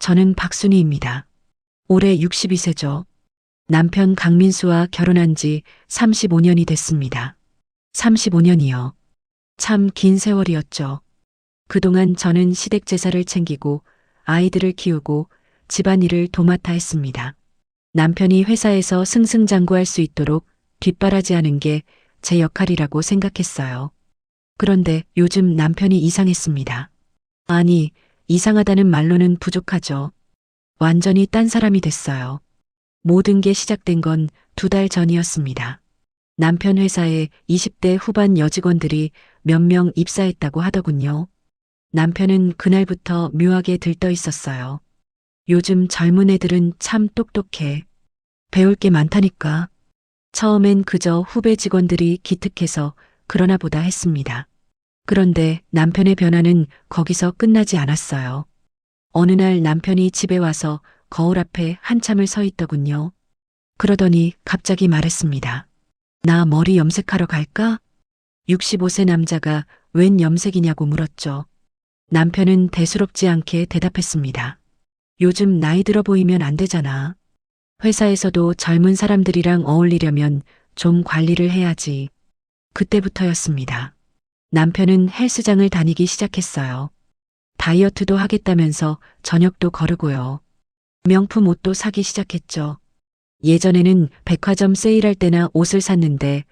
저는 박순희입니다. 올해 62세죠. 남편 강민수와 결혼한 지 35년이 됐습니다. 35년이요. 참 긴 세월이었죠. 그동안 저는 시댁 제사를 챙기고 아이들을 키우고 집안일을 도맡아 했습니다. 남편이 회사에서 승승장구할 수 있도록 뒷바라지하는 게 제 역할이라고 생각했어요. 그런데 요즘 남편이 이상했습니다. 아니, 이상하다는 말로는 부족하죠. 완전히 딴 사람이 됐어요. 모든 게 시작된 건 2달 전이었습니다. 남편 회사에 20대 후반 여직원들이 몇 명 입사했다고 하더군요. 남편은 그날부터 묘하게 들떠 있었어요. 요즘 젊은 애들은 참 똑똑해. 배울 게 많다니까. 처음엔 그저 후배 직원들이 기특해서 그러나 보다 했습니다. 그런데 남편의 변화는 거기서 끝나지 않았어요. 어느 날 남편이 집에 와서 거울 앞에 한참을 서 있더군요. 그러더니 갑자기 말했습니다. 나 머리 염색하러 갈까? 65세 남자가 웬 염색이냐고 물었죠. 남편은 대수롭지 않게 대답했습니다. 요즘 나이 들어 보이면 안 되잖아. 회사에서도 젊은 사람들이랑 어울리려면 좀 관리를 해야지. 그때부터였습니다. 남편은 헬스장을 다니기 시작했어요. 다이어트도 하겠다면서 저녁도 거르고요. 명품 옷도 사기 시작했죠. 예전에는 백화점 세일할 때나 옷을 샀는데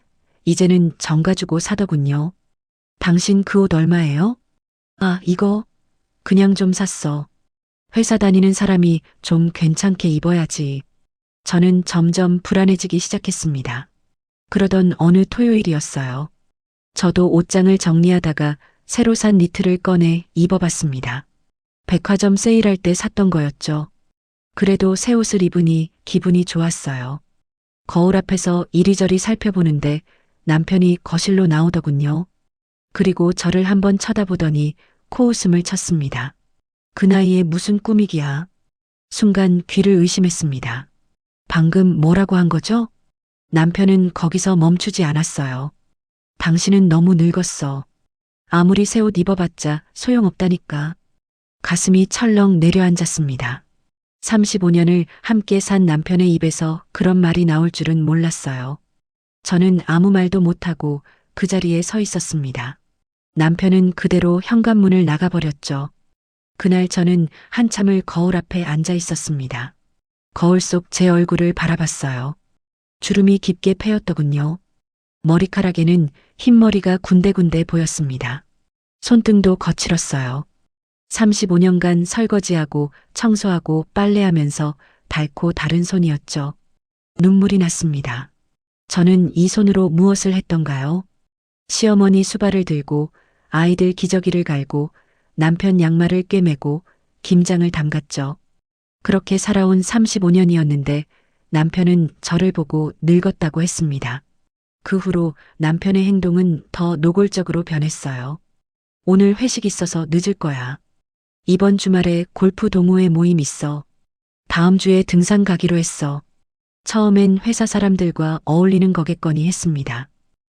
이제는 정가 주고 사더군요. 당신 그 옷 얼마예요? 아, 이거 그냥 좀 샀어. 회사 다니는 사람이 좀 괜찮게 입어야지. 저는 점점 불안해지기 시작했습니다. 그러던 어느 토요일이었어요. 저도 옷장을 정리하다가 새로 산 니트를 꺼내 입어봤습니다. 백화점 세일할 때 샀던 거였죠. 그래도 새 옷을 입으니 기분이 좋았어요. 거울 앞에서 이리저리 살펴보는데 남편이 거실로 나오더군요. 그리고 저를 한번 쳐다보더니 코웃음을 쳤습니다. 그 나이에 무슨 꾸미기야. 순간 귀를 의심했습니다. 방금 뭐라고 한 거죠? 남편은 거기서 멈추지 않았어요. 당신은 너무 늙었어. 아무리 새 옷 입어봤자 소용없다니까. 가슴이 철렁 내려앉았습니다. 35년을 함께 산 남편의 입에서 그런 말이 나올 줄은 몰랐어요. 저는 아무 말도 못하고 그 자리에 서 있었습니다. 남편은 그대로 현관문을 나가버렸죠. 그날 저는 한참을 거울 앞에 앉아 있었습니다. 거울 속 제 얼굴을 바라봤어요. 주름이 깊게 패였더군요. 머리카락에는 흰머리가 군데군데 보였습니다. 손등도 거칠었어요. 35년간 설거지하고 청소하고 빨래하면서 닳고 다른 손이었죠. 눈물이 났습니다. 저는 이 손으로 무엇을 했던가요? 시어머니 수발을 들고 아이들 기저귀를 갈고 남편 양말을 꿰매고 김장을 담갔죠. 그렇게 살아온 35년이었는데 남편은 저를 보고 늙었다고 했습니다. 그 후로 남편의 행동은 더 노골적으로 변했어요. 오늘 회식 있어서 늦을 거야. 이번 주말에 골프 동호회 모임 있어. 다음 주에 등산 가기로 했어. 처음엔 회사 사람들과 어울리는 거겠거니 했습니다.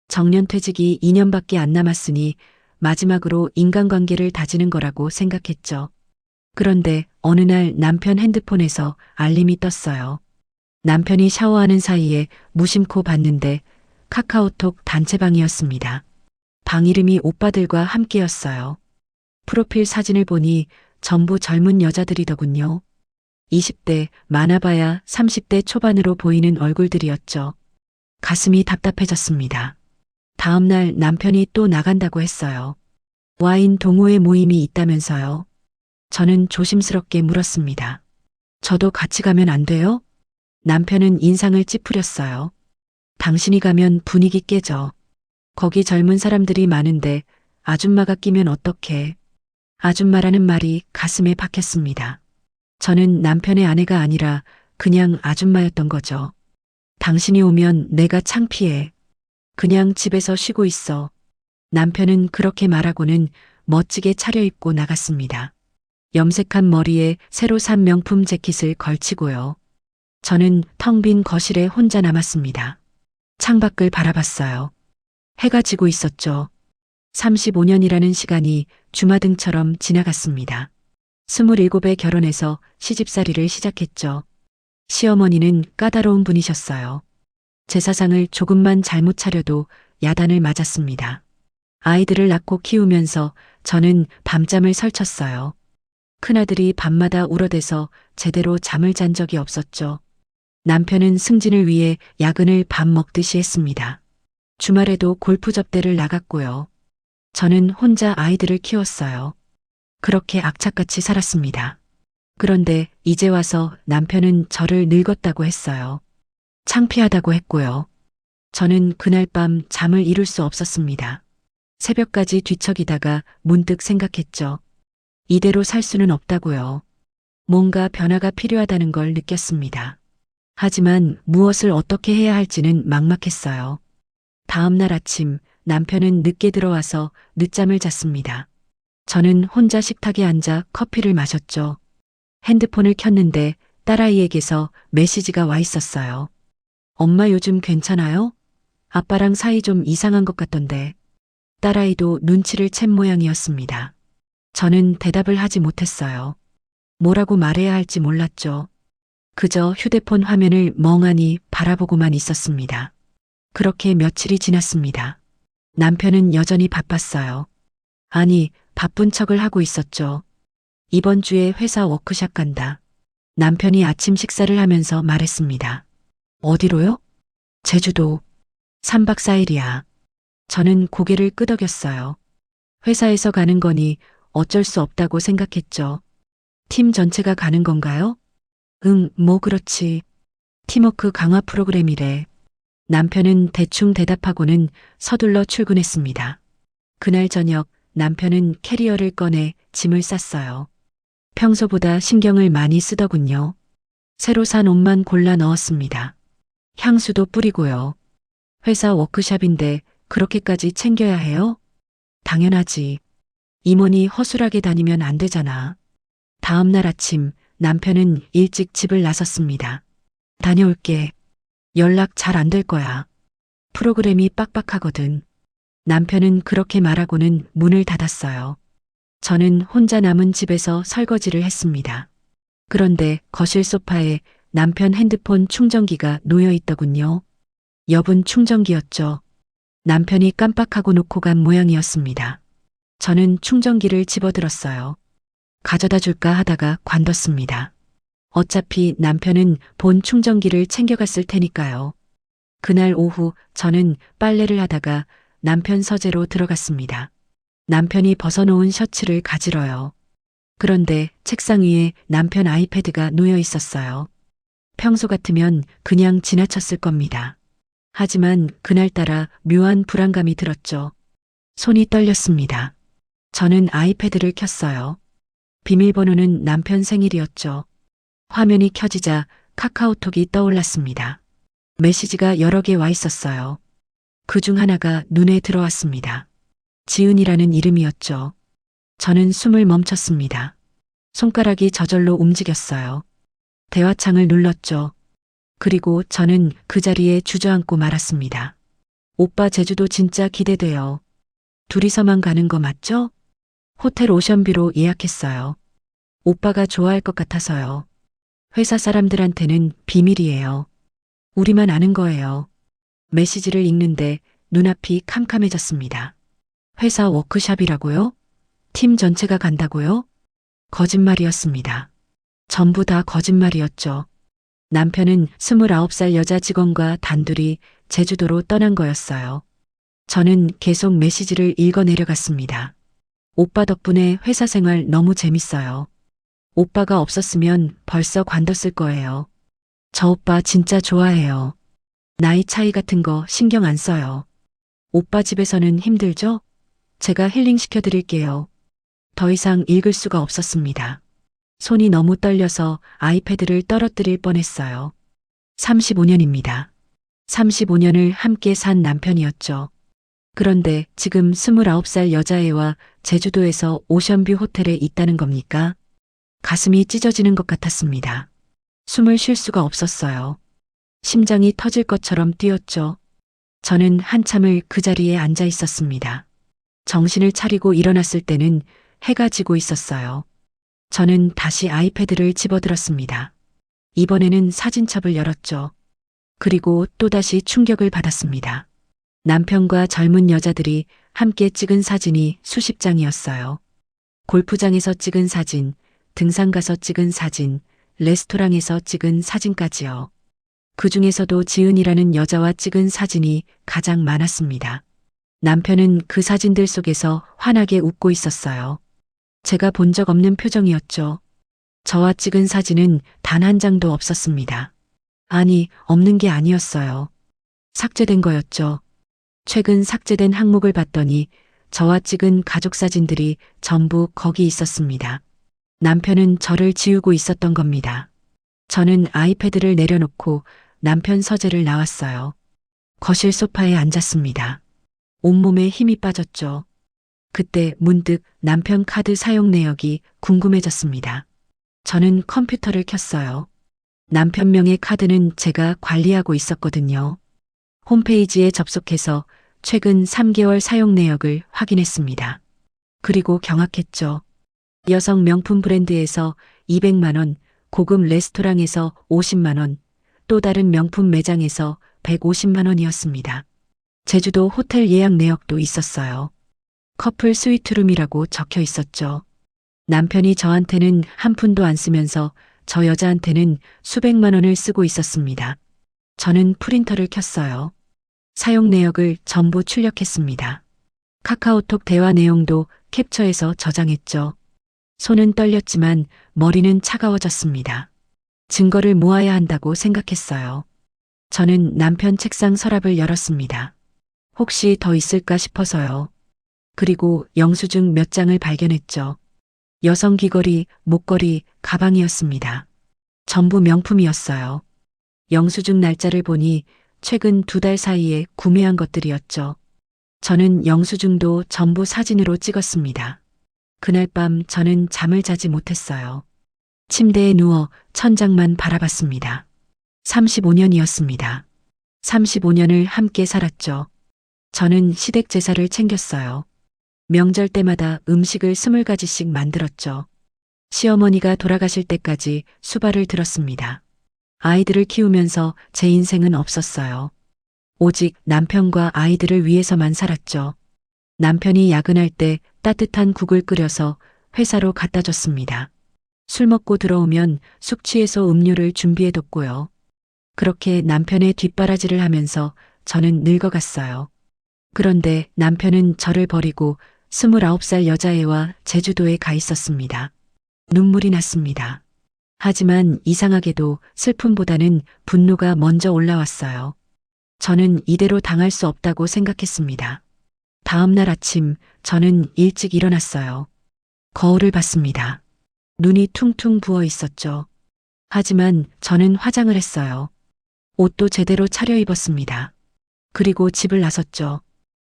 정년퇴직이 2년밖에 안 남았으니 마지막으로 인간관계를 다지는 거라고 생각했죠. 그런데 어느 날 남편 핸드폰에서 알림이 떴어요. 남편이 샤워하는 사이에 무심코 봤는데 카카오톡 단체방이었습니다. 방 이름이 오빠들과 함께였어요. 프로필 사진을 보니 전부 젊은 여자들이더군요. 20대, 많아봐야 30대 초반으로 보이는 얼굴들이었죠. 가슴이 답답해졌습니다. 다음 날 남편이 또 나간다고 했어요. 와인 동호회 모임이 있다면서요. 저는 조심스럽게 물었습니다. 저도 같이 가면 안 돼요? 남편은 인상을 찌푸렸어요. 당신이 가면 분위기 깨져. 거기 젊은 사람들이 많은데 아줌마가 끼면 어떡해. 아줌마라는 말이 가슴에 박혔습니다. 저는 남편의 아내가 아니라 그냥 아줌마였던 거죠. 당신이 오면 내가 창피해. 그냥 집에서 쉬고 있어. 남편은 그렇게 말하고는 멋지게 차려입고 나갔습니다. 염색한 머리에 새로 산 명품 재킷을 걸치고요. 저는 텅 빈 거실에 혼자 남았습니다. 창밖을 바라봤어요. 해가 지고 있었죠. 35년이라는 시간이 주마등처럼 지나갔습니다. 27에 결혼해서 시집살이를 시작했죠. 시어머니는 까다로운 분이셨어요. 제사상을 조금만 잘못 차려도 야단을 맞았습니다. 아이들을 낳고 키우면서 저는 밤잠을 설쳤어요. 큰아들이 밤마다 울어대서 제대로 잠을 잔 적이 없었죠. 남편은 승진을 위해 야근을 밥 먹듯이 했습니다. 주말에도 골프 접대를 나갔고요. 저는 혼자 아이들을 키웠어요. 그렇게 악착같이 살았습니다. 그런데 이제 와서 남편은 저를 늙었다고 했어요. 창피하다고 했고요. 저는 그날 밤 잠을 이룰 수 없었습니다. 새벽까지 뒤척이다가 문득 생각했죠. 이대로 살 수는 없다고요. 뭔가 변화가 필요하다는 걸 느꼈습니다. 하지만 무엇을 어떻게 해야 할지는 막막했어요. 다음 날 아침 남편은 늦게 들어와서 늦잠을 잤습니다. 저는 혼자 식탁에 앉아 커피를 마셨죠. 핸드폰을 켰는데 딸아이에게서 메시지가 와 있었어요. 엄마 요즘 괜찮아요? 아빠랑 사이 좀 이상한 것 같던데. 딸아이도 눈치를 챈 모양이었습니다. 저는 대답을 하지 못했어요. 뭐라고 말해야 할지 몰랐죠. 그저 휴대폰 화면을 멍하니 바라보고만 있었습니다. 그렇게 며칠이 지났습니다. 남편은 여전히 바빴어요. 아니, 바쁜 척을 하고 있었죠. 이번 주에 회사 워크숍 간다. 남편이 아침 식사를 하면서 말했습니다. 어디로요? 제주도. 3박 4일이야. 저는 고개를 끄덕였어요. 회사에서 가는 거니 어쩔 수 없다고 생각했죠. 팀 전체가 가는 건가요? 응, 뭐 그렇지. 팀워크 강화 프로그램이래. 남편은 대충 대답하고는 서둘러 출근했습니다. 그날 저녁 남편은 캐리어를 꺼내 짐을 쌌어요. 평소보다 신경을 많이 쓰더군요. 새로 산 옷만 골라 넣었습니다. 향수도 뿌리고요. 회사 워크숍인데 그렇게까지 챙겨야 해요? 당연하지. 임원이 허술하게 다니면 안 되잖아. 다음 날 아침 남편은 일찍 집을 나섰습니다. 다녀올게. 연락 잘 안 될 거야. 프로그램이 빡빡하거든. 남편은 그렇게 말하고는 문을 닫았어요. 저는 혼자 남은 집에서 설거지를 했습니다. 그런데 거실 소파에 남편 핸드폰 충전기가 놓여 있더군요. 여분 충전기였죠. 남편이 깜빡하고 놓고 간 모양이었습니다. 저는 충전기를 집어들었어요. 가져다 줄까 하다가 관뒀습니다. 어차피 남편은 본 충전기를 챙겨갔을 테니까요. 그날 오후 저는 빨래를 하다가 남편 서재로 들어갔습니다. 남편이 벗어놓은 셔츠를 가지러요. 그런데 책상 위에 남편 아이패드가 놓여 있었어요. 평소 같으면 그냥 지나쳤을 겁니다. 하지만 그날따라 묘한 불안감이 들었죠. 손이 떨렸습니다. 저는 아이패드를 켰어요. 비밀번호는 남편 생일이었죠. 화면이 켜지자 카카오톡이 떠올랐습니다. 메시지가 여러 개 와 있었어요. 그중 하나가 눈에 들어왔습니다. 지은이라는 이름이었죠. 저는 숨을 멈췄습니다. 손가락이 저절로 움직였어요. 대화창을 눌렀죠. 그리고 저는 그 자리에 주저앉고 말았습니다. 오빠 제주도 진짜 기대돼요. 둘이서만 가는 거 맞죠? 호텔 오션뷰로 예약했어요. 오빠가 좋아할 것 같아서요. 회사 사람들한테는 비밀이에요. 우리만 아는 거예요. 메시지를 읽는데 눈앞이 캄캄해졌습니다. 회사 워크숍이라고요? 팀 전체가 간다고요? 거짓말이었습니다. 전부 다 거짓말이었죠. 남편은 29살 여자 직원과 단둘이 제주도로 떠난 거였어요. 저는 계속 메시지를 읽어 내려갔습니다. 오빠 덕분에 회사 생활 너무 재밌어요. 오빠가 없었으면 벌써 관뒀을 거예요. 저 오빠 진짜 좋아해요. 나이 차이 같은 거 신경 안 써요. 오빠 집에서는 힘들죠? 제가 힐링 시켜드릴게요. 더 이상 읽을 수가 없었습니다. 손이 너무 떨려서 아이패드를 떨어뜨릴 뻔했어요. 35년입니다. 35년을 함께 산 남편이었죠. 그런데 지금 29살 여자애와 제주도에서 오션뷰 호텔에 있다는 겁니까? 가슴이 찢어지는 것 같았습니다. 숨을 쉴 수가 없었어요. 심장이 터질 것처럼 뛰었죠. 저는 한참을 그 자리에 앉아 있었습니다. 정신을 차리고 일어났을 때는 해가 지고 있었어요. 저는 다시 아이패드를 집어들었습니다. 이번에는 사진첩을 열었죠. 그리고 또다시 충격을 받았습니다. 남편과 젊은 여자들이 함께 찍은 사진이 수십 장이었어요. 골프장에서 찍은 사진, 등산 가서 찍은 사진, 레스토랑에서 찍은 사진까지요. 그 중에서도 지은이라는 여자와 찍은 사진이 가장 많았습니다. 남편은 그 사진들 속에서 환하게 웃고 있었어요. 제가 본 적 없는 표정이었죠. 저와 찍은 사진은 단 한 장도 없었습니다. 아니, 없는 게 아니었어요. 삭제된 거였죠. 최근 삭제된 항목을 봤더니 저와 찍은 가족 사진들이 전부 거기 있었습니다. 남편은 저를 지우고 있었던 겁니다. 저는 아이패드를 내려놓고 남편 서재를 나왔어요. 거실 소파에 앉았습니다. 온몸에 힘이 빠졌죠. 그때 문득 남편 카드 사용 내역이 궁금해졌습니다. 저는 컴퓨터를 켰어요. 남편 명의 카드는 제가 관리하고 있었거든요. 홈페이지에 접속해서 최근 3개월 사용 내역을 확인했습니다. 그리고 경악했죠. 여성 명품 브랜드에서 200만 원, 고급 레스토랑에서 50만 원, 또 다른 명품 매장에서 150만 원이었습니다. 제주도 호텔 예약 내역도 있었어요. 커플 스위트룸이라고 적혀 있었죠. 남편이 저한테는 한 푼도 안 쓰면서 저 여자한테는 수백만 원을 쓰고 있었습니다. 저는 프린터를 켰어요. 사용 내역을 전부 출력했습니다. 카카오톡 대화 내용도 캡처해서 저장했죠. 손은 떨렸지만 머리는 차가워졌습니다. 증거를 모아야 한다고 생각했어요. 저는 남편 책상 서랍을 열었습니다. 혹시 더 있을까 싶어서요. 그리고 영수증 몇 장을 발견했죠. 여성 귀걸이, 목걸이, 가방이었습니다. 전부 명품이었어요. 영수증 날짜를 보니 최근 2달 사이에 구매한 것들이었죠. 저는 영수증도 전부 사진으로 찍었습니다. 그날 밤 저는 잠을 자지 못했어요. 침대에 누워 천장만 바라봤습니다. 35년이었습니다. 35년을 함께 살았죠. 저는 시댁 제사를 챙겼어요. 명절 때마다 음식을 20가지씩 만들었죠. 시어머니가 돌아가실 때까지 수발을 들었습니다. 아이들을 키우면서 제 인생은 없었어요. 오직 남편과 아이들을 위해서만 살았죠. 남편이 야근할 때 따뜻한 국을 끓여서 회사로 갖다 줬습니다. 술 먹고 들어오면 숙취해소 음료를 준비해뒀고요. 그렇게 남편의 뒷바라지를 하면서 저는 늙어갔어요. 그런데 남편은 저를 버리고 29살 여자애와 제주도에 가 있었습니다. 눈물이 났습니다. 하지만 이상하게도 슬픔보다는 분노가 먼저 올라왔어요. 저는 이대로 당할 수 없다고 생각했습니다. 다음 날 아침 저는 일찍 일어났어요. 거울을 봤습니다. 눈이 퉁퉁 부어 있었죠. 하지만 저는 화장을 했어요. 옷도 제대로 차려입었습니다. 그리고 집을 나섰죠.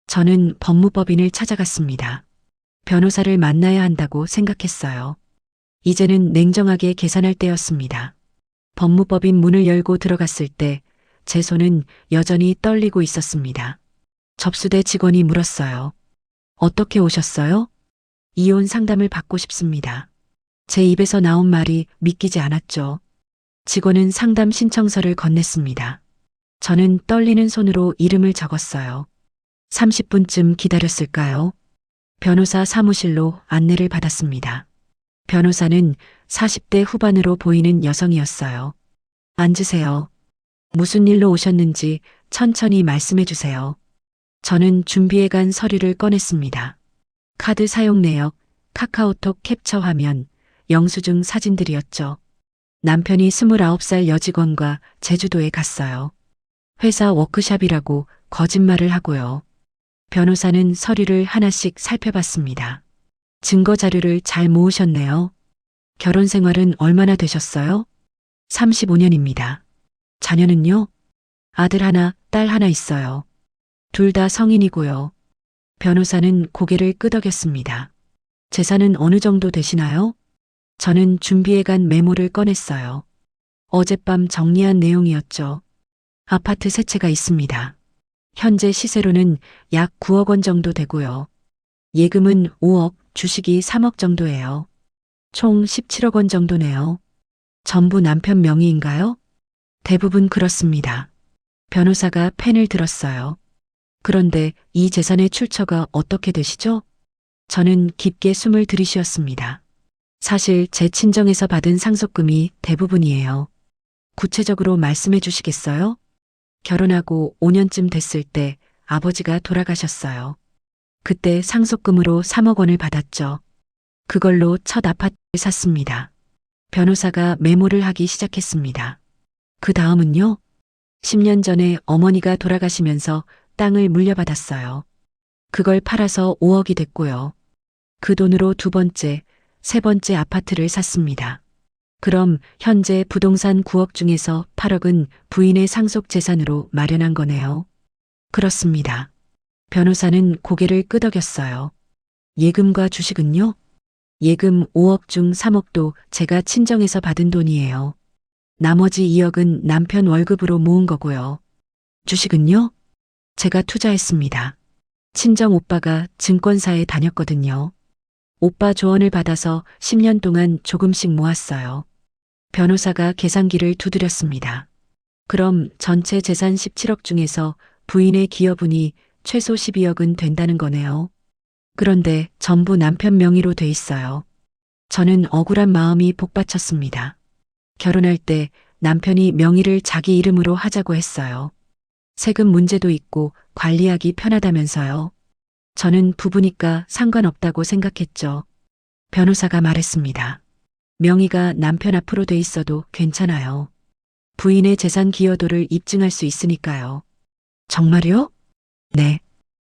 저는 법무법인을 찾아갔습니다. 변호사를 만나야 한다고 생각했어요. 이제는 냉정하게 계산할 때였습니다. 법무법인 문을 열고 들어갔을 때 제 손은 여전히 떨리고 있었습니다. 접수대 직원이 물었어요. 어떻게 오셨어요? 이혼 상담을 받고 싶습니다. 제 입에서 나온 말이 믿기지 않았죠. 직원은 상담 신청서를 건넸습니다. 저는 떨리는 손으로 이름을 적었어요. 30분쯤 기다렸을까요? 변호사 사무실로 안내를 받았습니다. 변호사는 40대 후반으로 보이는 여성이었어요. 앉으세요. 무슨 일로 오셨는지 천천히 말씀해 주세요. 저는 준비해간 서류를 꺼냈습니다. 카드 사용 내역, 카카오톡 캡처 화면, 영수증 사진들이었죠. 남편이 29살 여직원과 제주도에 갔어요. 회사 워크샵이라고 거짓말을 하고요. 변호사는 서류를 하나씩 살펴봤습니다. 증거 자료를 잘 모으셨네요. 결혼 생활은 얼마나 되셨어요? 35년입니다. 자녀는요? 아들 하나, 딸 하나 있어요. 둘 다 성인이고요. 변호사는 고개를 끄덕였습니다. 재산은 어느 정도 되시나요? 저는 준비해간 메모를 꺼냈어요. 어젯밤 정리한 내용이었죠. 아파트 세 채가 있습니다. 현재 시세로는 약 9억 원 정도 되고요. 예금은 5억, 주식이 3억 정도예요. 총 17억 원 정도네요. 전부 남편 명의인가요? 대부분 그렇습니다. 변호사가 펜을 들었어요. 그런데 이 재산의 출처가 어떻게 되시죠? 저는 깊게 숨을 들이쉬었습니다. 사실 제 친정에서 받은 상속금이 대부분이에요. 구체적으로 말씀해 주시겠어요? 결혼하고 5년쯤 됐을 때 아버지가 돌아가셨어요. 그때 상속금으로 3억 원을 받았죠. 그걸로 첫 아파트를 샀습니다. 변호사가 메모를 하기 시작했습니다. 그 다음은요? 10년 전에 어머니가 돌아가시면서 땅을 물려받았어요. 그걸 팔아서 5억이 됐고요. 그 돈으로 두 번째, 세 번째 아파트를 샀습니다. 그럼 현재 부동산 9억 중에서 8억은 부인의 상속 재산으로 마련한 거네요. 그렇습니다. 변호사는 고개를 끄덕였어요. 예금과 주식은요? 예금 5억 중 3억도 제가 친정에서 받은 돈이에요. 나머지 2억은 남편 월급으로 모은 거고요. 주식은요? 제가 투자했습니다. 친정 오빠가 증권사에 다녔거든요. 오빠 조언을 받아서 10년 동안 조금씩 모았어요. 변호사가 계산기를 두드렸습니다. 그럼 전체 재산 17억 중에서 부인의 기여분이 최소 12억은 된다는 거네요. 그런데 전부 남편 명의로 돼 있어요. 저는 억울한 마음이 복받쳤습니다. 결혼할 때 남편이 명의를 자기 이름으로 하자고 했어요. 세금 문제도 있고 관리하기 편하다면서요. 저는 부부니까 상관없다고 생각했죠. 변호사가 말했습니다. 명의가 남편 앞으로 돼 있어도 괜찮아요. 부인의 재산 기여도를 입증할 수 있으니까요. 정말요? 네.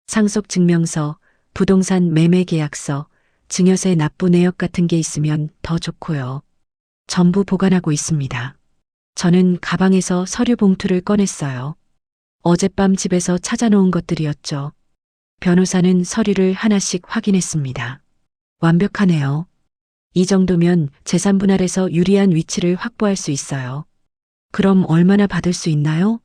상속증명서, 부동산 매매 계약서, 증여세 납부 내역 같은 게 있으면 더 좋고요. 전부 보관하고 있습니다. 저는 가방에서 서류 봉투를 꺼냈어요. 어젯밤 집에서 찾아놓은 것들이었죠. 변호사는 서류를 하나씩 확인했습니다. 완벽하네요. 이 정도면 재산 분할에서 유리한 위치를 확보할 수 있어요. 그럼 얼마나 받을 수 있나요?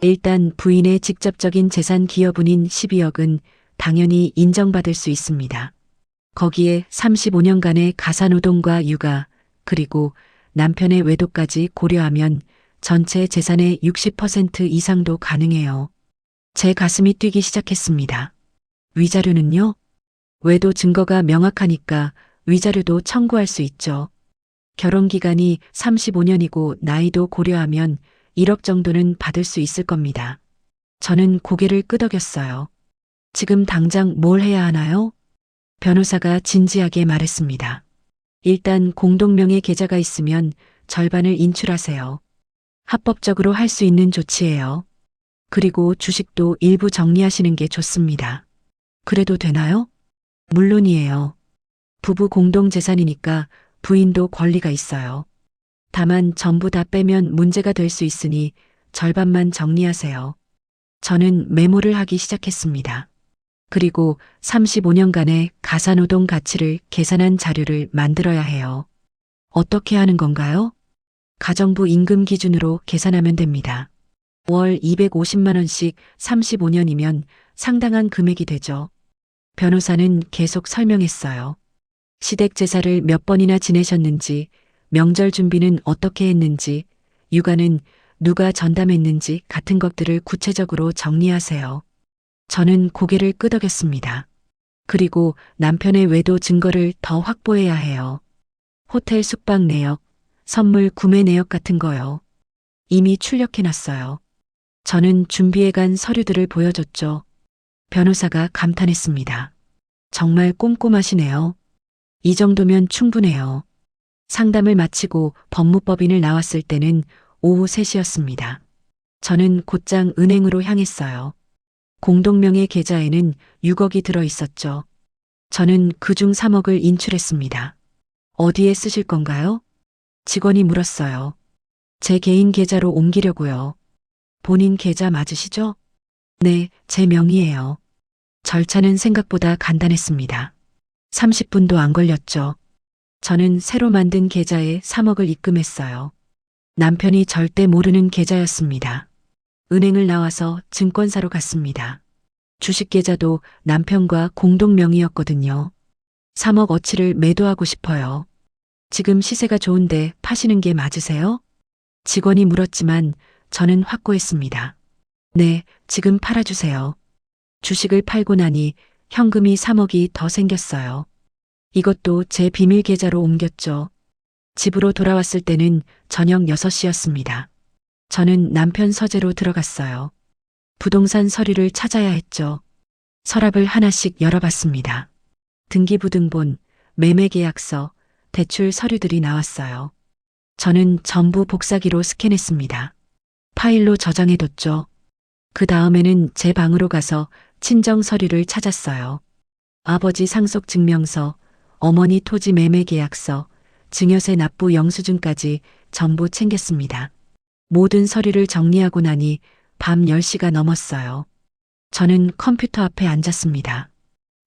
일단 부인의 직접적인 재산 기여분인 12억은 당연히 인정받을 수 있습니다. 거기에 35년간의 가사노동과 육아, 그리고 남편의 외도까지 고려하면 전체 재산의 60% 이상도 가능해요. 제 가슴이 뛰기 시작했습니다. 위자료는요? 외도 증거가 명확하니까 위자료도 청구할 수 있죠. 결혼 기간이 35년이고 나이도 고려하면 1억 정도는 받을 수 있을 겁니다. 저는 고개를 끄덕였어요. 지금 당장 뭘 해야 하나요? 변호사가 진지하게 말했습니다. 일단 공동명의 계좌가 있으면 절반을 인출하세요. 합법적으로 할 수 있는 조치예요. 그리고 주식도 일부 정리하시는 게 좋습니다. 그래도 되나요? 물론이에요. 부부 공동재산이니까 부인도 권리가 있어요. 다만 전부 다 빼면 문제가 될 수 있으니 절반만 정리하세요. 저는 메모를 하기 시작했습니다. 그리고 35년간의 가사노동 가치를 계산한 자료를 만들어야 해요. 어떻게 하는 건가요? 가정부 임금 기준으로 계산하면 됩니다. 월 250만 원씩 35년이면 상당한 금액이 되죠. 변호사는 계속 설명했어요. 시댁 제사를 몇 번이나 지내셨는지, 명절 준비는 어떻게 했는지, 육아는 누가 전담했는지 같은 것들을 구체적으로 정리하세요. 저는 고개를 끄덕였습니다. 그리고 남편의 외도 증거를 더 확보해야 해요. 호텔 숙박 내역, 선물 구매 내역 같은 거요. 이미 출력해놨어요. 저는 준비해간 서류들을 보여줬죠. 변호사가 감탄했습니다. 정말 꼼꼼하시네요. 이 정도면 충분해요. 상담을 마치고 법무법인을 나왔을 때는 오후 3시였습니다. 저는 곧장 은행으로 향했어요. 공동명의 계좌에는 6억이 들어 있었죠. 저는 그중 3억을 인출했습니다. 어디에 쓰실 건가요? 직원이 물었어요. 제 개인 계좌로 옮기려고요. 본인 계좌 맞으시죠? 네, 제 명의예요. 절차는 생각보다 간단했습니다. 30분도 안 걸렸죠. 저는 새로 만든 계좌에 3억을 입금했어요. 남편이 절대 모르는 계좌였습니다. 은행을 나와서 증권사로 갔습니다. 주식 계좌도 남편과 공동 명의였거든요. 3억 어치를 매도하고 싶어요. 지금 시세가 좋은데 파시는 게 맞으세요? 직원이 물었지만 저는 확고했습니다. 네, 지금 팔아주세요. 주식을 팔고 나니 현금이 3억이 더 생겼어요. 이것도 제 비밀 계좌로 옮겼죠. 집으로 돌아왔을 때는 저녁 6시였습니다. 저는 남편 서재로 들어갔어요. 부동산 서류를 찾아야 했죠. 서랍을 하나씩 열어봤습니다. 등기부등본, 매매계약서, 대출 서류들이 나왔어요. 저는 전부 복사기로 스캔했습니다. 파일로 저장해뒀죠. 그 다음에는 제 방으로 가서 친정 서류를 찾았어요. 아버지 상속 증명서, 어머니 토지 매매 계약서, 증여세 납부 영수증까지 전부 챙겼습니다. 모든 서류를 정리하고 나니 밤 10시가 넘었어요. 저는 컴퓨터 앞에 앉았습니다.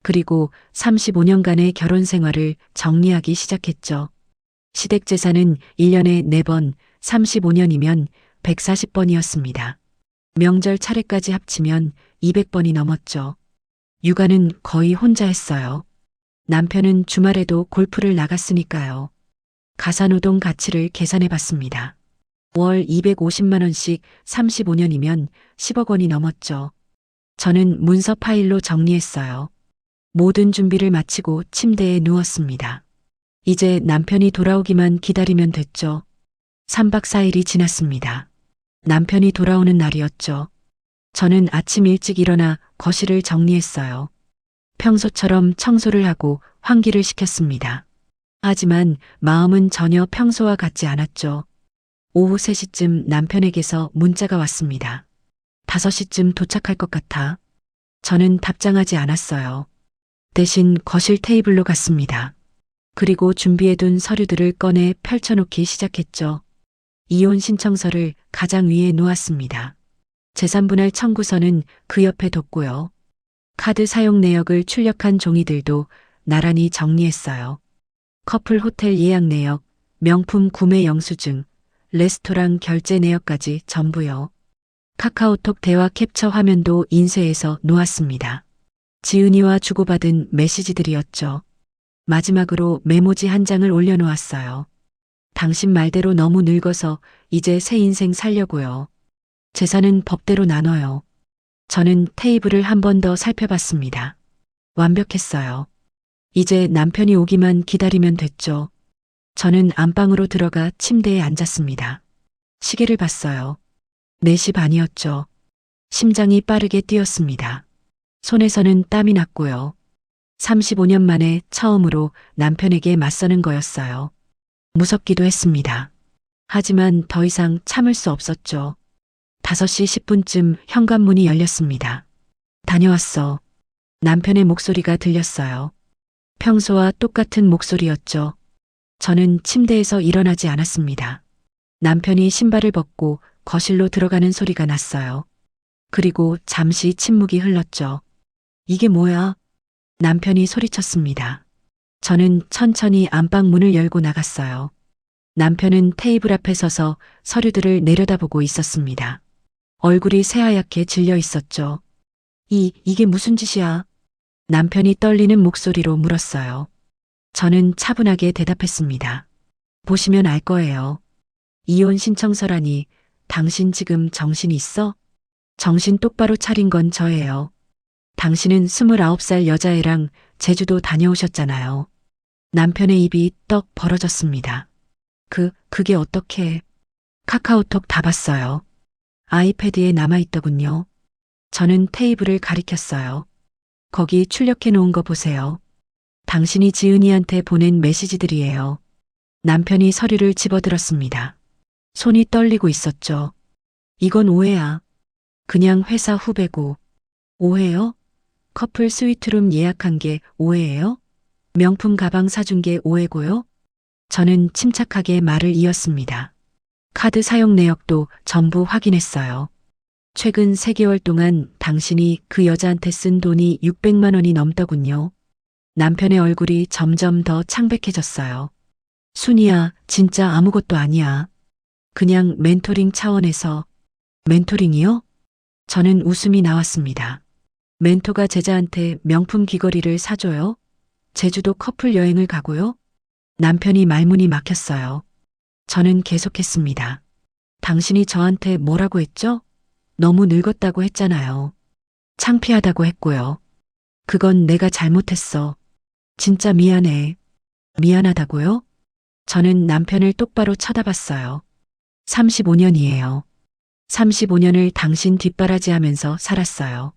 그리고 35년간의 결혼 생활을 정리하기 시작했죠. 시댁 재산은 1년에 4번, 35년이면 140번이었습니다. 명절 차례까지 합치면 200번이 넘었죠. 육아는 거의 혼자 했어요. 남편은 주말에도 골프를 나갔으니까요. 가사노동 가치를 계산해 봤습니다. 월 250만 원씩 35년이면 10억 원이 넘었죠. 저는 문서 파일로 정리했어요. 모든 준비를 마치고 침대에 누웠습니다. 이제 남편이 돌아오기만 기다리면 됐죠. 3박 4일이 지났습니다. 남편이 돌아오는 날이었죠. 저는 아침 일찍 일어나 거실을 정리했어요. 평소처럼 청소를 하고 환기를 시켰습니다. 하지만 마음은 전혀 평소와 같지 않았죠. 오후 3시쯤 남편에게서 문자가 왔습니다. 5시쯤 도착할 것 같아. 저는 답장하지 않았어요. 대신 거실 테이블로 갔습니다. 그리고 준비해둔 서류들을 꺼내 펼쳐놓기 시작했죠. 이혼 신청서를 가장 위에 놓았습니다. 재산분할 청구서는 그 옆에 뒀고요. 카드 사용 내역을 출력한 종이들도 나란히 정리했어요. 커플 호텔 예약 내역, 명품 구매 영수증, 레스토랑 결제 내역까지 전부요. 카카오톡 대화 캡처 화면도 인쇄해서 놓았습니다. 지은이와 주고받은 메시지들이었죠. 마지막으로 메모지 한 장을 올려놓았어요. 당신 말대로 너무 늙어서 이제 새 인생 살려고요. 재산은 법대로 나눠요. 저는 테이블을 한 번 더 살펴봤습니다. 완벽했어요. 이제 남편이 오기만 기다리면 됐죠. 저는 안방으로 들어가 침대에 앉았습니다. 시계를 봤어요. 4시 반이었죠. 심장이 빠르게 뛰었습니다. 손에서는 땀이 났고요. 35년 만에 처음으로 남편에게 맞서는 거였어요. 무섭기도 했습니다. 하지만 더 이상 참을 수 없었죠. 5시 10분쯤 현관문이 열렸습니다. 다녀왔어. 남편의 목소리가 들렸어요. 평소와 똑같은 목소리였죠. 저는 침대에서 일어나지 않았습니다. 남편이 신발을 벗고 거실로 들어가는 소리가 났어요. 그리고 잠시 침묵이 흘렀죠. 이게 뭐야? 남편이 소리쳤습니다. 저는 천천히 안방 문을 열고 나갔어요. 남편은 테이블 앞에 서서 서류들을 내려다보고 있었습니다. 얼굴이 새하얗게 질려 있었죠. 이게 무슨 짓이야? 남편이 떨리는 목소리로 물었어요. 저는 차분하게 대답했습니다. 보시면 알 거예요. 이혼 신청서라니, 당신 지금 정신 있어? 정신 똑바로 차린 건 저예요. 당신은 29살 여자애랑 제주도 다녀오셨잖아요. 남편의 입이 떡 벌어졌습니다. 그게 어떻게? 카카오톡 다 봤어요. 아이패드에 남아있더군요. 저는 테이블을 가리켰어요. 거기 출력해 놓은 거 보세요. 당신이 지은이한테 보낸 메시지들이에요. 남편이 서류를 집어들었습니다. 손이 떨리고 있었죠. 이건 오해야. 그냥 회사 후배고. 오해요? 커플 스위트룸 예약한 게 오해예요? 명품 가방 사준 게 오해고요? 저는 침착하게 말을 이었습니다. 카드 사용 내역도 전부 확인했어요. 최근 3개월 동안 당신이 그 여자한테 쓴 돈이 600만 원이 넘더군요. 남편의 얼굴이 점점 더 창백해졌어요. 순이야, 진짜 아무것도 아니야. 그냥 멘토링 차원에서. 멘토링이요? 저는 웃음이 나왔습니다. 멘토가 제자한테 명품 귀걸이를 사줘요? 제주도 커플 여행을 가고요? 남편이 말문이 막혔어요. 저는 계속했습니다. 당신이 저한테 뭐라고 했죠? 너무 늙었다고 했잖아요. 창피하다고 했고요. 그건 내가 잘못했어. 진짜 미안해. 미안하다고요? 저는 남편을 똑바로 쳐다봤어요. 35년이에요. 35년을 당신 뒷바라지 하면서 살았어요.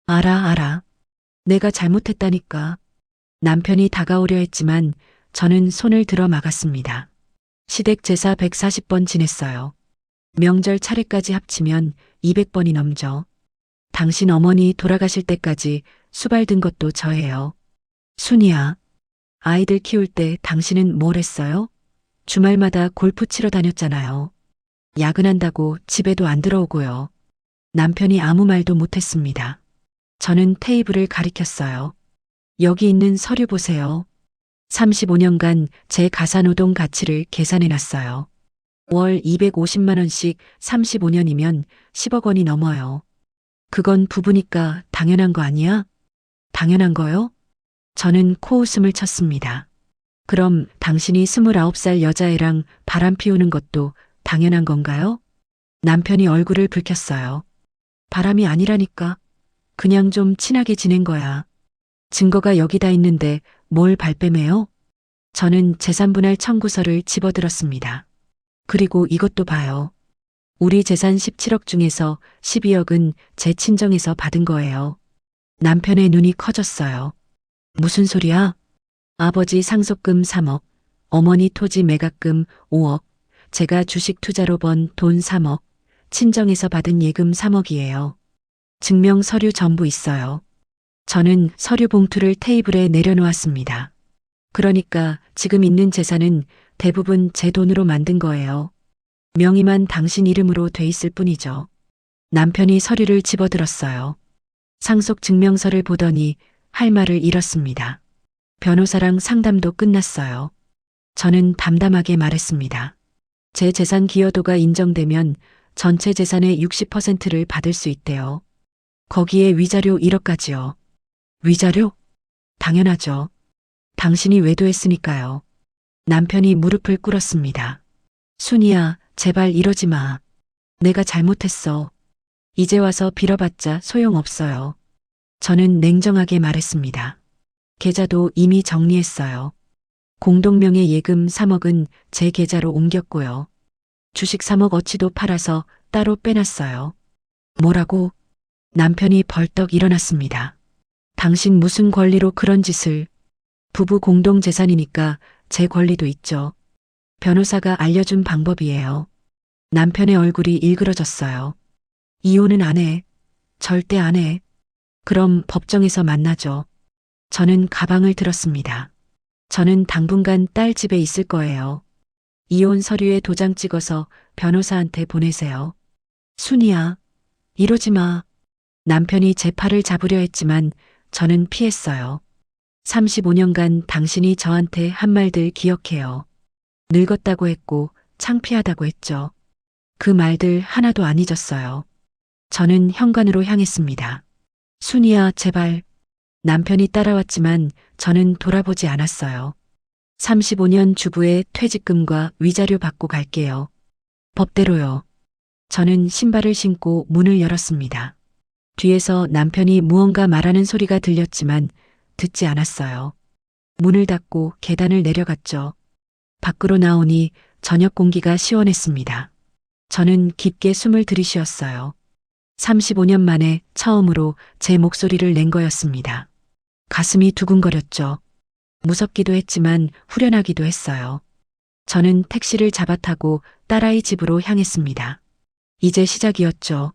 알아. 내가 잘못했다니까. 남편이 다가오려 했지만 저는 손을 들어 막았습니다. 시댁 제사 140번 지냈어요. 명절 차례까지 합치면 200번이 넘죠. 당신 어머니 돌아가실 때까지 수발든 것도 저예요. 순이야, 아이들 키울 때 당신은 뭘 했어요? 주말마다 골프 치러 다녔잖아요. 야근한다고 집에도 안 들어오고요. 남편이 아무 말도 못했습니다. 저는 테이블을 가리켰어요. 여기 있는 서류 보세요. 35년간 제 가사노동 가치를 계산해 놨어요. 월 250만 원씩 35년이면 10억 원이 넘어요. 그건 부부니까 당연한 거 아니야? 당연한 거요? 저는 코웃음을 쳤습니다. 그럼 당신이 29살 여자애랑 바람 피우는 것도 당연한 건가요? 남편이 얼굴을 붉혔어요. 바람이 아니라니까. 그냥 좀 친하게 지낸 거야. 증거가 여기다 있는데 뭘 발뺌해요? 저는 재산분할 청구서를 집어들었습니다. 그리고 이것도 봐요. 우리 재산 17억 중에서 12억은 제 친정에서 받은 거예요. 남편의 눈이 커졌어요. 무슨 소리야? 아버지 상속금 3억, 어머니 토지 매각금 5억, 제가 주식 투자로 번 돈 3억, 친정에서 받은 예금 3억이에요. 증명 서류 전부 있어요. 저는 서류 봉투를 테이블에 내려놓았습니다. 그러니까 지금 있는 재산은 대부분 제 돈으로 만든 거예요. 명의만 당신 이름으로 돼 있을 뿐이죠. 남편이 서류를 집어들었어요. 상속 증명서를 보더니 할 말을 잃었습니다. 변호사랑 상담도 끝났어요. 저는 담담하게 말했습니다. 제 재산 기여도가 인정되면 전체 재산의 60%를 받을 수 있대요. 거기에 위자료 1억까지요. 위자료? 당연하죠. 당신이 외도했으니까요. 남편이 무릎을 꿇었습니다. 순이야, 제발 이러지 마. 내가 잘못했어. 이제 와서 빌어봤자 소용없어요. 저는 냉정하게 말했습니다. 계좌도 이미 정리했어요. 공동명의 예금 3억은 제 계좌로 옮겼고요. 주식 3억 어치도 팔아서 따로 빼놨어요. 뭐라고? 남편이 벌떡 일어났습니다. 당신 무슨 권리로 그런 짓을? 부부 공동 재산이니까 제 권리도 있죠. 변호사가 알려준 방법이에요. 남편의 얼굴이 일그러졌어요. 이혼은 안 해. 절대 안 해. 그럼 법정에서 만나죠. 저는 가방을 들었습니다. 저는 당분간 딸 집에 있을 거예요. 이혼 서류에 도장 찍어서 변호사한테 보내세요. 순이야, 이러지 마. 남편이 제 팔을 잡으려 했지만 저는 피했어요. 35년간 당신이 저한테 한 말들 기억해요. 늙었다고 했고 창피하다고 했죠. 그 말들 하나도 안 잊었어요. 저는 현관으로 향했습니다. 순이야, 제발. 남편이 따라왔지만 저는 돌아보지 않았어요. 35년 주부의 퇴직금과 위자료 받고 갈게요. 법대로요. 저는 신발을 신고 문을 열었습니다. 뒤에서 남편이 무언가 말하는 소리가 들렸지만 듣지 않았어요. 문을 닫고 계단을 내려갔죠. 밖으로 나오니 저녁 공기가 시원했습니다. 저는 깊게 숨을 들이쉬었어요. 35년 만에 처음으로 제 목소리를 낸 거였습니다. 가슴이 두근거렸죠. 무섭기도 했지만 후련하기도 했어요. 저는 택시를 잡아타고 딸아이 집으로 향했습니다. 이제 시작이었죠.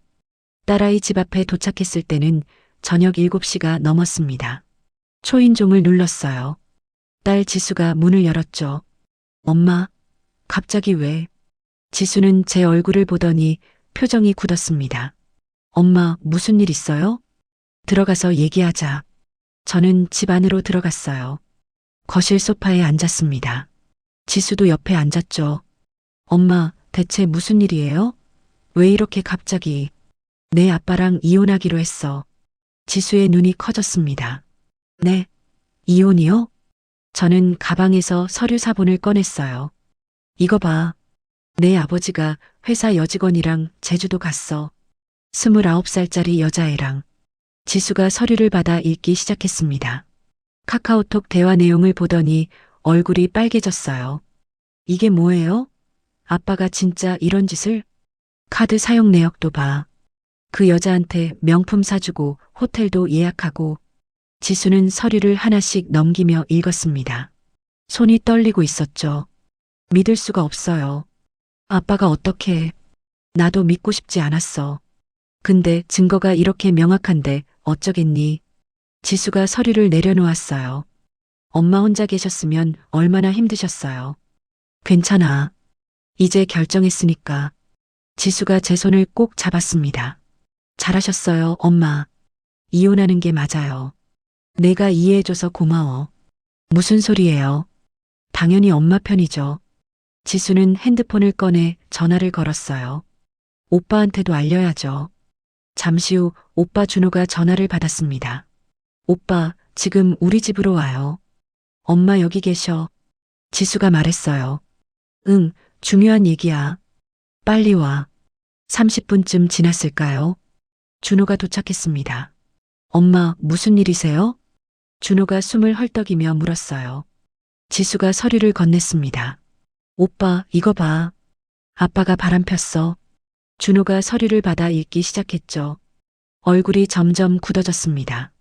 딸아이 집 앞에 도착했을 때는 저녁 7시가 넘었습니다. 초인종을 눌렀어요. 딸 지수가 문을 열었죠. 엄마, 갑자기 왜? 지수는 제 얼굴을 보더니 표정이 굳었습니다. 엄마, 무슨 일 있어요? 들어가서 얘기하자. 저는 집 안으로 들어갔어요. 거실 소파에 앉았습니다. 지수도 옆에 앉았죠. 엄마, 대체 무슨 일이에요? 왜 이렇게 갑자기? 내 아빠랑 이혼하기로 했어. 지수의 눈이 커졌습니다. 네? 이혼이요? 저는 가방에서 서류 사본을 꺼냈어요. 이거 봐. 내 아버지가 회사 여직원이랑 제주도 갔어. 29살짜리 여자애랑. 지수가 서류를 받아 읽기 시작했습니다. 카카오톡 대화 내용을 보더니 얼굴이 빨개졌어요. 이게 뭐예요? 아빠가 진짜 이런 짓을? 카드 사용 내역도 봐. 그 여자한테 명품 사주고 호텔도 예약하고. 지수는 서류를 하나씩 넘기며 읽었습니다. 손이 떨리고 있었죠. 믿을 수가 없어요. 아빠가 어떻게 해. 나도 믿고 싶지 않았어. 근데 증거가 이렇게 명확한데 어쩌겠니? 지수가 서류를 내려놓았어요. 엄마 혼자 계셨으면 얼마나 힘드셨어요. 괜찮아. 이제 결정했으니까. 지수가 제 손을 꼭 잡았습니다. 잘하셨어요, 엄마. 이혼하는 게 맞아요. 내가 이해해줘서 고마워. 무슨 소리예요? 당연히 엄마 편이죠. 지수는 핸드폰을 꺼내 전화를 걸었어요. 오빠한테도 알려야죠. 잠시 후 오빠 준호가 전화를 받았습니다. 오빠, 지금 우리 집으로 와요. 엄마 여기 계셔. 지수가 말했어요. 응, 중요한 얘기야. 빨리 와. 30분쯤 지났을까요? 준호가 도착했습니다. 엄마, 무슨 일이세요? 준호가 숨을 헐떡이며 물었어요. 지수가 서류를 건넸습니다. 오빠, 이거 봐. 아빠가 바람 폈어. 준호가 서류를 받아 읽기 시작했죠. 얼굴이 점점 굳어졌습니다.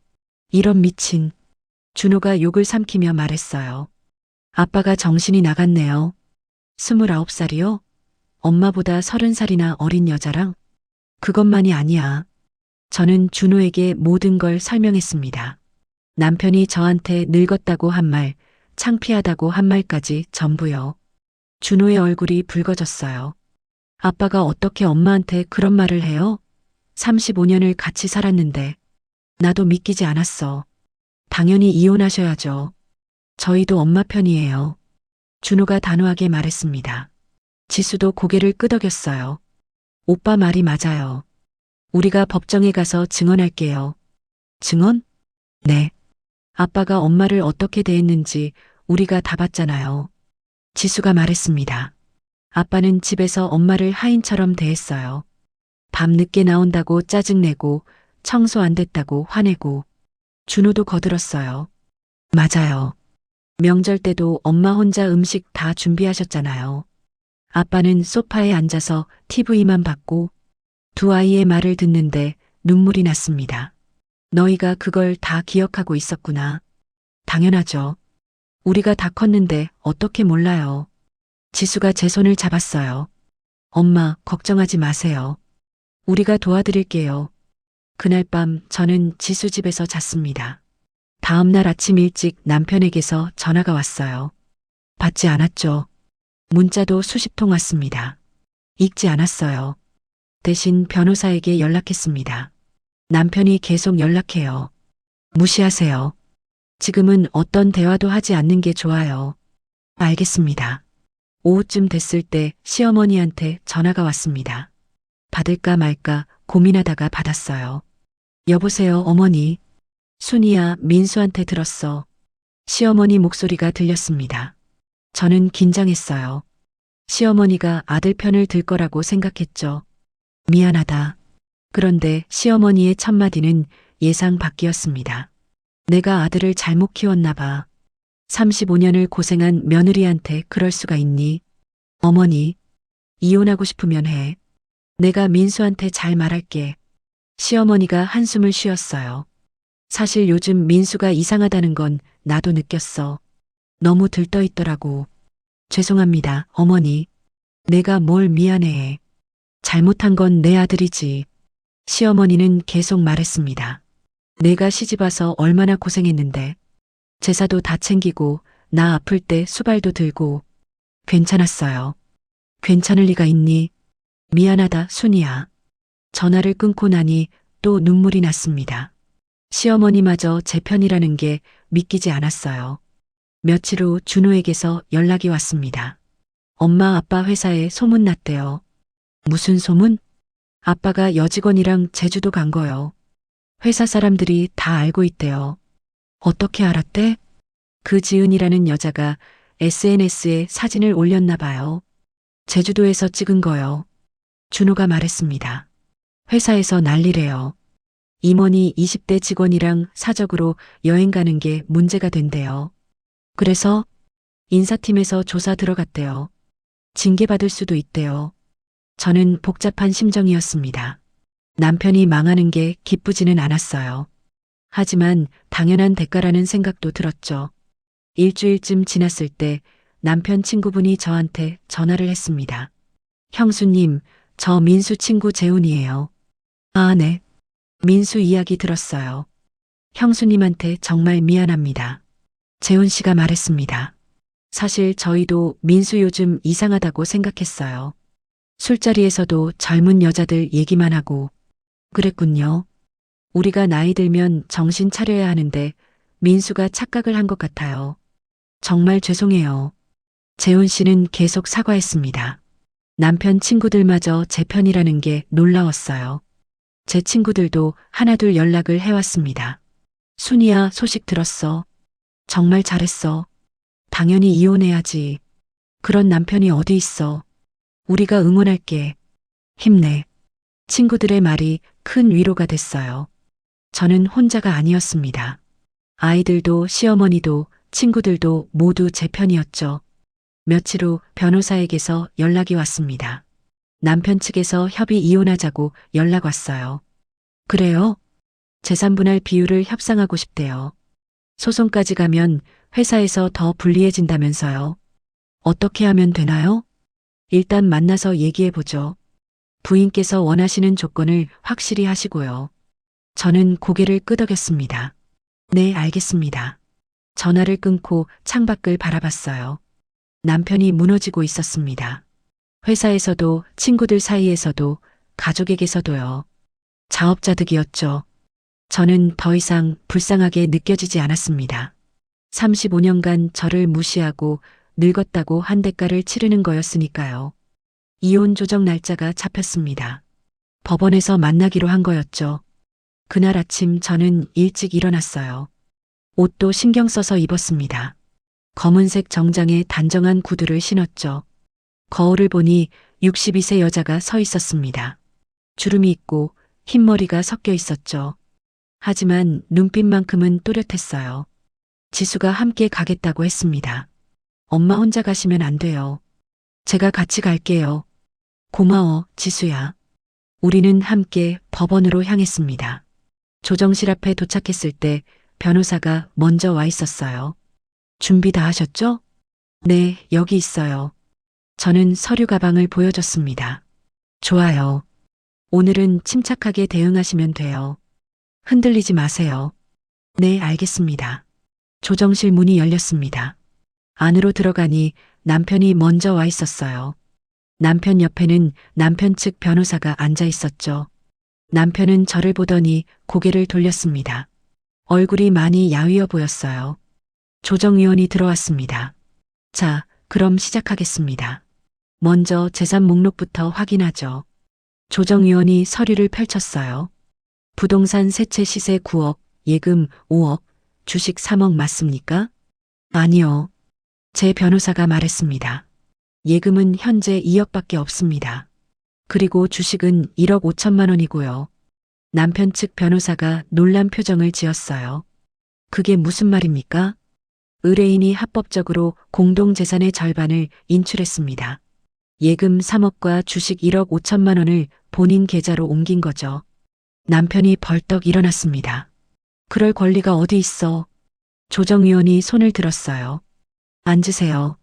이런 미친. 준호가 욕을 삼키며 말했어요. 아빠가 정신이 나갔네요. 29살이요? 엄마보다 30살이나 어린 여자랑? 그것만이 아니야. 저는 준호에게 모든 걸 설명했습니다. 남편이 저한테 늙었다고 한 말, 창피하다고 한 말까지 전부요. 준호의 얼굴이 붉어졌어요. 아빠가 어떻게 엄마한테 그런 말을 해요? 35년을 같이 살았는데 나도 믿기지 않았어. 당연히 이혼하셔야죠. 저희도 엄마 편이에요. 준호가 단호하게 말했습니다. 지수도 고개를 끄덕였어요. 오빠 말이 맞아요. 우리가 법정에 가서 증언할게요. 증언? 네. 아빠가 엄마를 어떻게 대했는지 우리가 다 봤잖아요. 지수가 말했습니다. 아빠는 집에서 엄마를 하인처럼 대했어요. 밤 늦게 나온다고 짜증내고 청소 안 됐다고 화내고. 준호도 거들었어요. 맞아요. 명절 때도 엄마 혼자 음식 다 준비하셨잖아요. 아빠는 소파에 앉아서 TV만 봤고 두 아이의 말을 듣는데 눈물이 났습니다. 너희가 그걸 다 기억하고 있었구나. 당연하죠. 우리가 다 컸는데 어떻게 몰라요. 지수가 제 손을 잡았어요. 엄마, 걱정하지 마세요. 우리가 도와드릴게요. 그날 밤 저는 지수 집에서 잤습니다. 다음 날 아침 일찍 남편에게서 전화가 왔어요. 받지 않았죠. 문자도 수십 통 왔습니다. 읽지 않았어요. 대신 변호사에게 연락했습니다. 남편이 계속 연락해요. 무시하세요. 지금은 어떤 대화도 하지 않는 게 좋아요. 알겠습니다. 오후쯤 됐을 때 시어머니한테 전화가 왔습니다. 받을까 말까 고민하다가 받았어요. 여보세요, 어머니. 순이야, 민수한테 들었어. 시어머니 목소리가 들렸습니다. 저는 긴장했어요. 시어머니가 아들 편을 들 거라고 생각했죠. 미안하다. 그런데 시어머니의 첫마디는 예상 밖이었습니다. 내가 아들을 잘못 키웠나 봐. 35년을 고생한 며느리한테 그럴 수가 있니? 어머니, 이혼하고 싶으면 해. 내가 민수한테 잘 말할게. 시어머니가 한숨을 쉬었어요. 사실 요즘 민수가 이상하다는 건 나도 느꼈어. 너무 들떠있더라고. 죄송합니다, 어머니. 내가 뭘 미안해해. 잘못한 건 내 아들이지. 시어머니는 계속 말했습니다. 내가 시집와서 얼마나 고생했는데. 제사도 다 챙기고 나 아플 때 수발도 들고. 괜찮았어요. 괜찮을 리가 있니? 미안하다, 순이야. 전화를 끊고 나니 또 눈물이 났습니다. 시어머니마저 제 편이라는 게 믿기지 않았어요. 며칠 후 준호에게서 연락이 왔습니다. 엄마 아빠 회사에 소문났대요. 무슨 소문? 아빠가 여직원이랑 제주도 간 거요. 회사 사람들이 다 알고 있대요. 어떻게 알았대? 그 지은이라는 여자가 SNS에 사진을 올렸나 봐요. 제주도에서 찍은 거요. 준호가 말했습니다. 회사에서 난리래요. 임원이 20대 직원이랑 사적으로 여행 가는 게 문제가 된대요. 그래서 인사팀에서 조사 들어갔대요. 징계받을 수도 있대요. 저는 복잡한 심정이었습니다. 남편이 망하는 게 기쁘지는 않았어요. 하지만 당연한 대가라는 생각도 들었죠. 일주일쯤 지났을 때 남편 친구분이 저한테 전화를 했습니다. 형수님, 저 민수 친구 재훈이에요. 아, 네. 민수 이야기 들었어요. 형수님한테 정말 미안합니다. 재훈 씨가 말했습니다. 사실 저희도 민수 요즘 이상하다고 생각했어요. 술자리에서도 젊은 여자들 얘기만 하고 그랬군요. 우리가 나이 들면 정신 차려야 하는데 민수가 착각을 한 것 같아요. 정말 죄송해요. 재훈 씨는 계속 사과했습니다. 남편 친구들마저 제 편이라는 게 놀라웠어요. 제 친구들도 하나둘 연락을 해왔습니다. 순이야, 소식 들었어. 정말 잘했어. 당연히 이혼해야지. 그런 남편이 어디 있어. 우리가 응원할게. 힘내. 친구들의 말이 큰 위로가 됐어요. 저는 혼자가 아니었습니다. 아이들도 시어머니도 친구들도 모두 제 편이었죠. 며칠 후 변호사에게서 연락이 왔습니다. 남편 측에서 협의 이혼하자고 연락 왔어요. 그래요? 재산분할 비율을 협상하고 싶대요. 소송까지 가면 회사에서 더 불리해진다면서요. 어떻게 하면 되나요? 일단 만나서 얘기해보죠. 부인께서 원하시는 조건을 확실히 하시고요. 저는 고개를 끄덕였습니다. 네, 알겠습니다. 전화를 끊고 창밖을 바라봤어요. 남편이 무너지고 있었습니다. 회사에서도 친구들 사이에서도 가족에게서도요. 자업자득이었죠. 저는 더 이상 불쌍하게 느껴지지 않았습니다. 35년간 저를 무시하고 늙었다고 한 대가를 치르는 거였으니까요. 이혼 조정 날짜가 잡혔습니다. 법원에서 만나기로 한 거였죠. 그날 아침 저는 일찍 일어났어요. 옷도 신경 써서 입었습니다. 검은색 정장에 단정한 구두를 신었죠. 거울을 보니 62세 여자가 서 있었습니다. 주름이 있고 흰머리가 섞여 있었죠. 하지만 눈빛만큼은 또렷했어요. 지수가 함께 가겠다고 했습니다. 엄마 혼자 가시면 안 돼요. 제가 같이 갈게요. 고마워, 지수야. 우리는 함께 법원으로 향했습니다. 조정실 앞에 도착했을 때 변호사가 먼저 와 있었어요. 준비 다 하셨죠? 네, 여기 있어요. 저는 서류 가방을 보여줬습니다. 좋아요. 오늘은 침착하게 대응하시면 돼요. 흔들리지 마세요. 네, 알겠습니다. 조정실 문이 열렸습니다. 안으로 들어가니 남편이 먼저 와 있었어요. 남편 옆에는 남편 측 변호사가 앉아 있었죠. 남편은 저를 보더니 고개를 돌렸습니다. 얼굴이 많이 야위어 보였어요. 조정위원이 들어왔습니다. 자, 그럼 시작하겠습니다. 먼저 재산 목록부터 확인하죠. 조정위원이 서류를 펼쳤어요. 부동산 세 채 시세 9억, 예금 5억, 주식 3억 맞습니까? 아니요. 제 변호사가 말했습니다. 예금은 현재 2억밖에 없습니다. 그리고 주식은 1억 5천만 원이고요. 남편 측 변호사가 놀란 표정을 지었어요. 그게 무슨 말입니까? 의뢰인이 합법적으로 공동재산의 절반을 인출했습니다. 예금 3억과 주식 1억 5천만 원을 본인 계좌로 옮긴 거죠. 남편이 벌떡 일어났습니다. 그럴 권리가 어디 있어? 조정위원이 손을 들었어요. 앉으세요.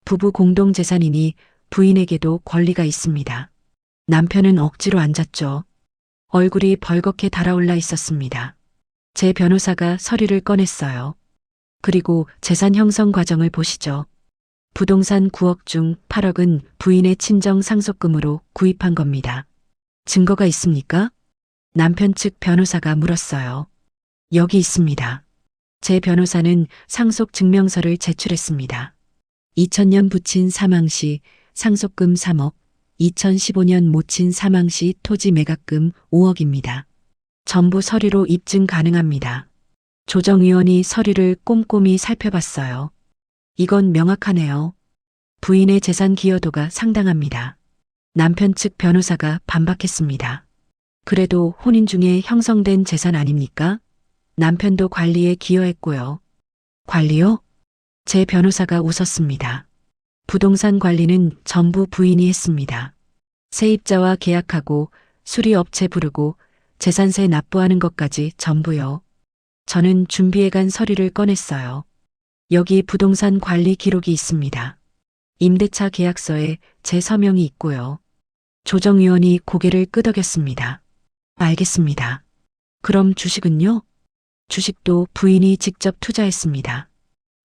부부 공동재산이니 부인에게도 권리가 있습니다. 남편은 억지로 앉았죠. 얼굴이 벌겋게 달아올라 있었습니다. 제 변호사가 서류를 꺼냈어요. 그리고 재산 형성 과정을 보시죠. 부동산 9억 중 8억은 부인의 친정 상속금으로 구입한 겁니다. 증거가 있습니까? 남편 측 변호사가 물었어요. 여기 있습니다. 제 변호사는 상속 증명서를 제출했습니다. 2000년 부친 사망 시 상속금 3억, 2015년 모친 사망 시 토지 매각금 5억입니다. 전부 서류로 입증 가능합니다. 조정위원이 서류를 꼼꼼히 살펴봤어요. 이건 명확하네요. 부인의 재산 기여도가 상당합니다. 남편 측 변호사가 반박했습니다. 그래도 혼인 중에 형성된 재산 아닙니까? 남편도 관리에 기여했고요. 관리요? 제 변호사가 웃었습니다. 부동산 관리는 전부 부인이 했습니다. 세입자와 계약하고 수리업체 부르고 재산세 납부하는 것까지 전부요. 저는 준비해간 서류를 꺼냈어요. 여기 부동산 관리 기록이 있습니다. 임대차 계약서에 제 서명이 있고요. 조정위원이 고개를 끄덕였습니다. 알겠습니다. 그럼 주식은요? 주식도 부인이 직접 투자했습니다.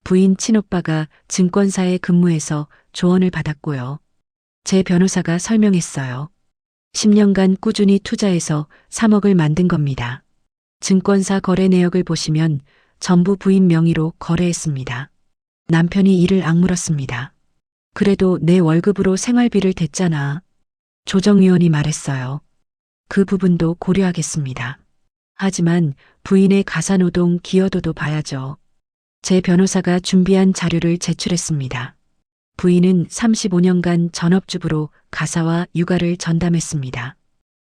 부인 친오빠가 증권사에 근무해서 조언을 받았고요. 제 변호사가 설명했어요. 10년간 꾸준히 투자해서 3억을 만든 겁니다. 증권사 거래 내역을 보시면 전부 부인 명의로 거래했습니다. 남편이 이를 악물었습니다. 그래도 내 월급으로 생활비를 댔잖아. 조정위원이 말했어요. 그 부분도 고려하겠습니다. 하지만 부인의 가사노동 기여도도 봐야죠. 제 변호사가 준비한 자료를 제출했습니다. 부인은 35년간 전업주부로 가사와 육아를 전담했습니다.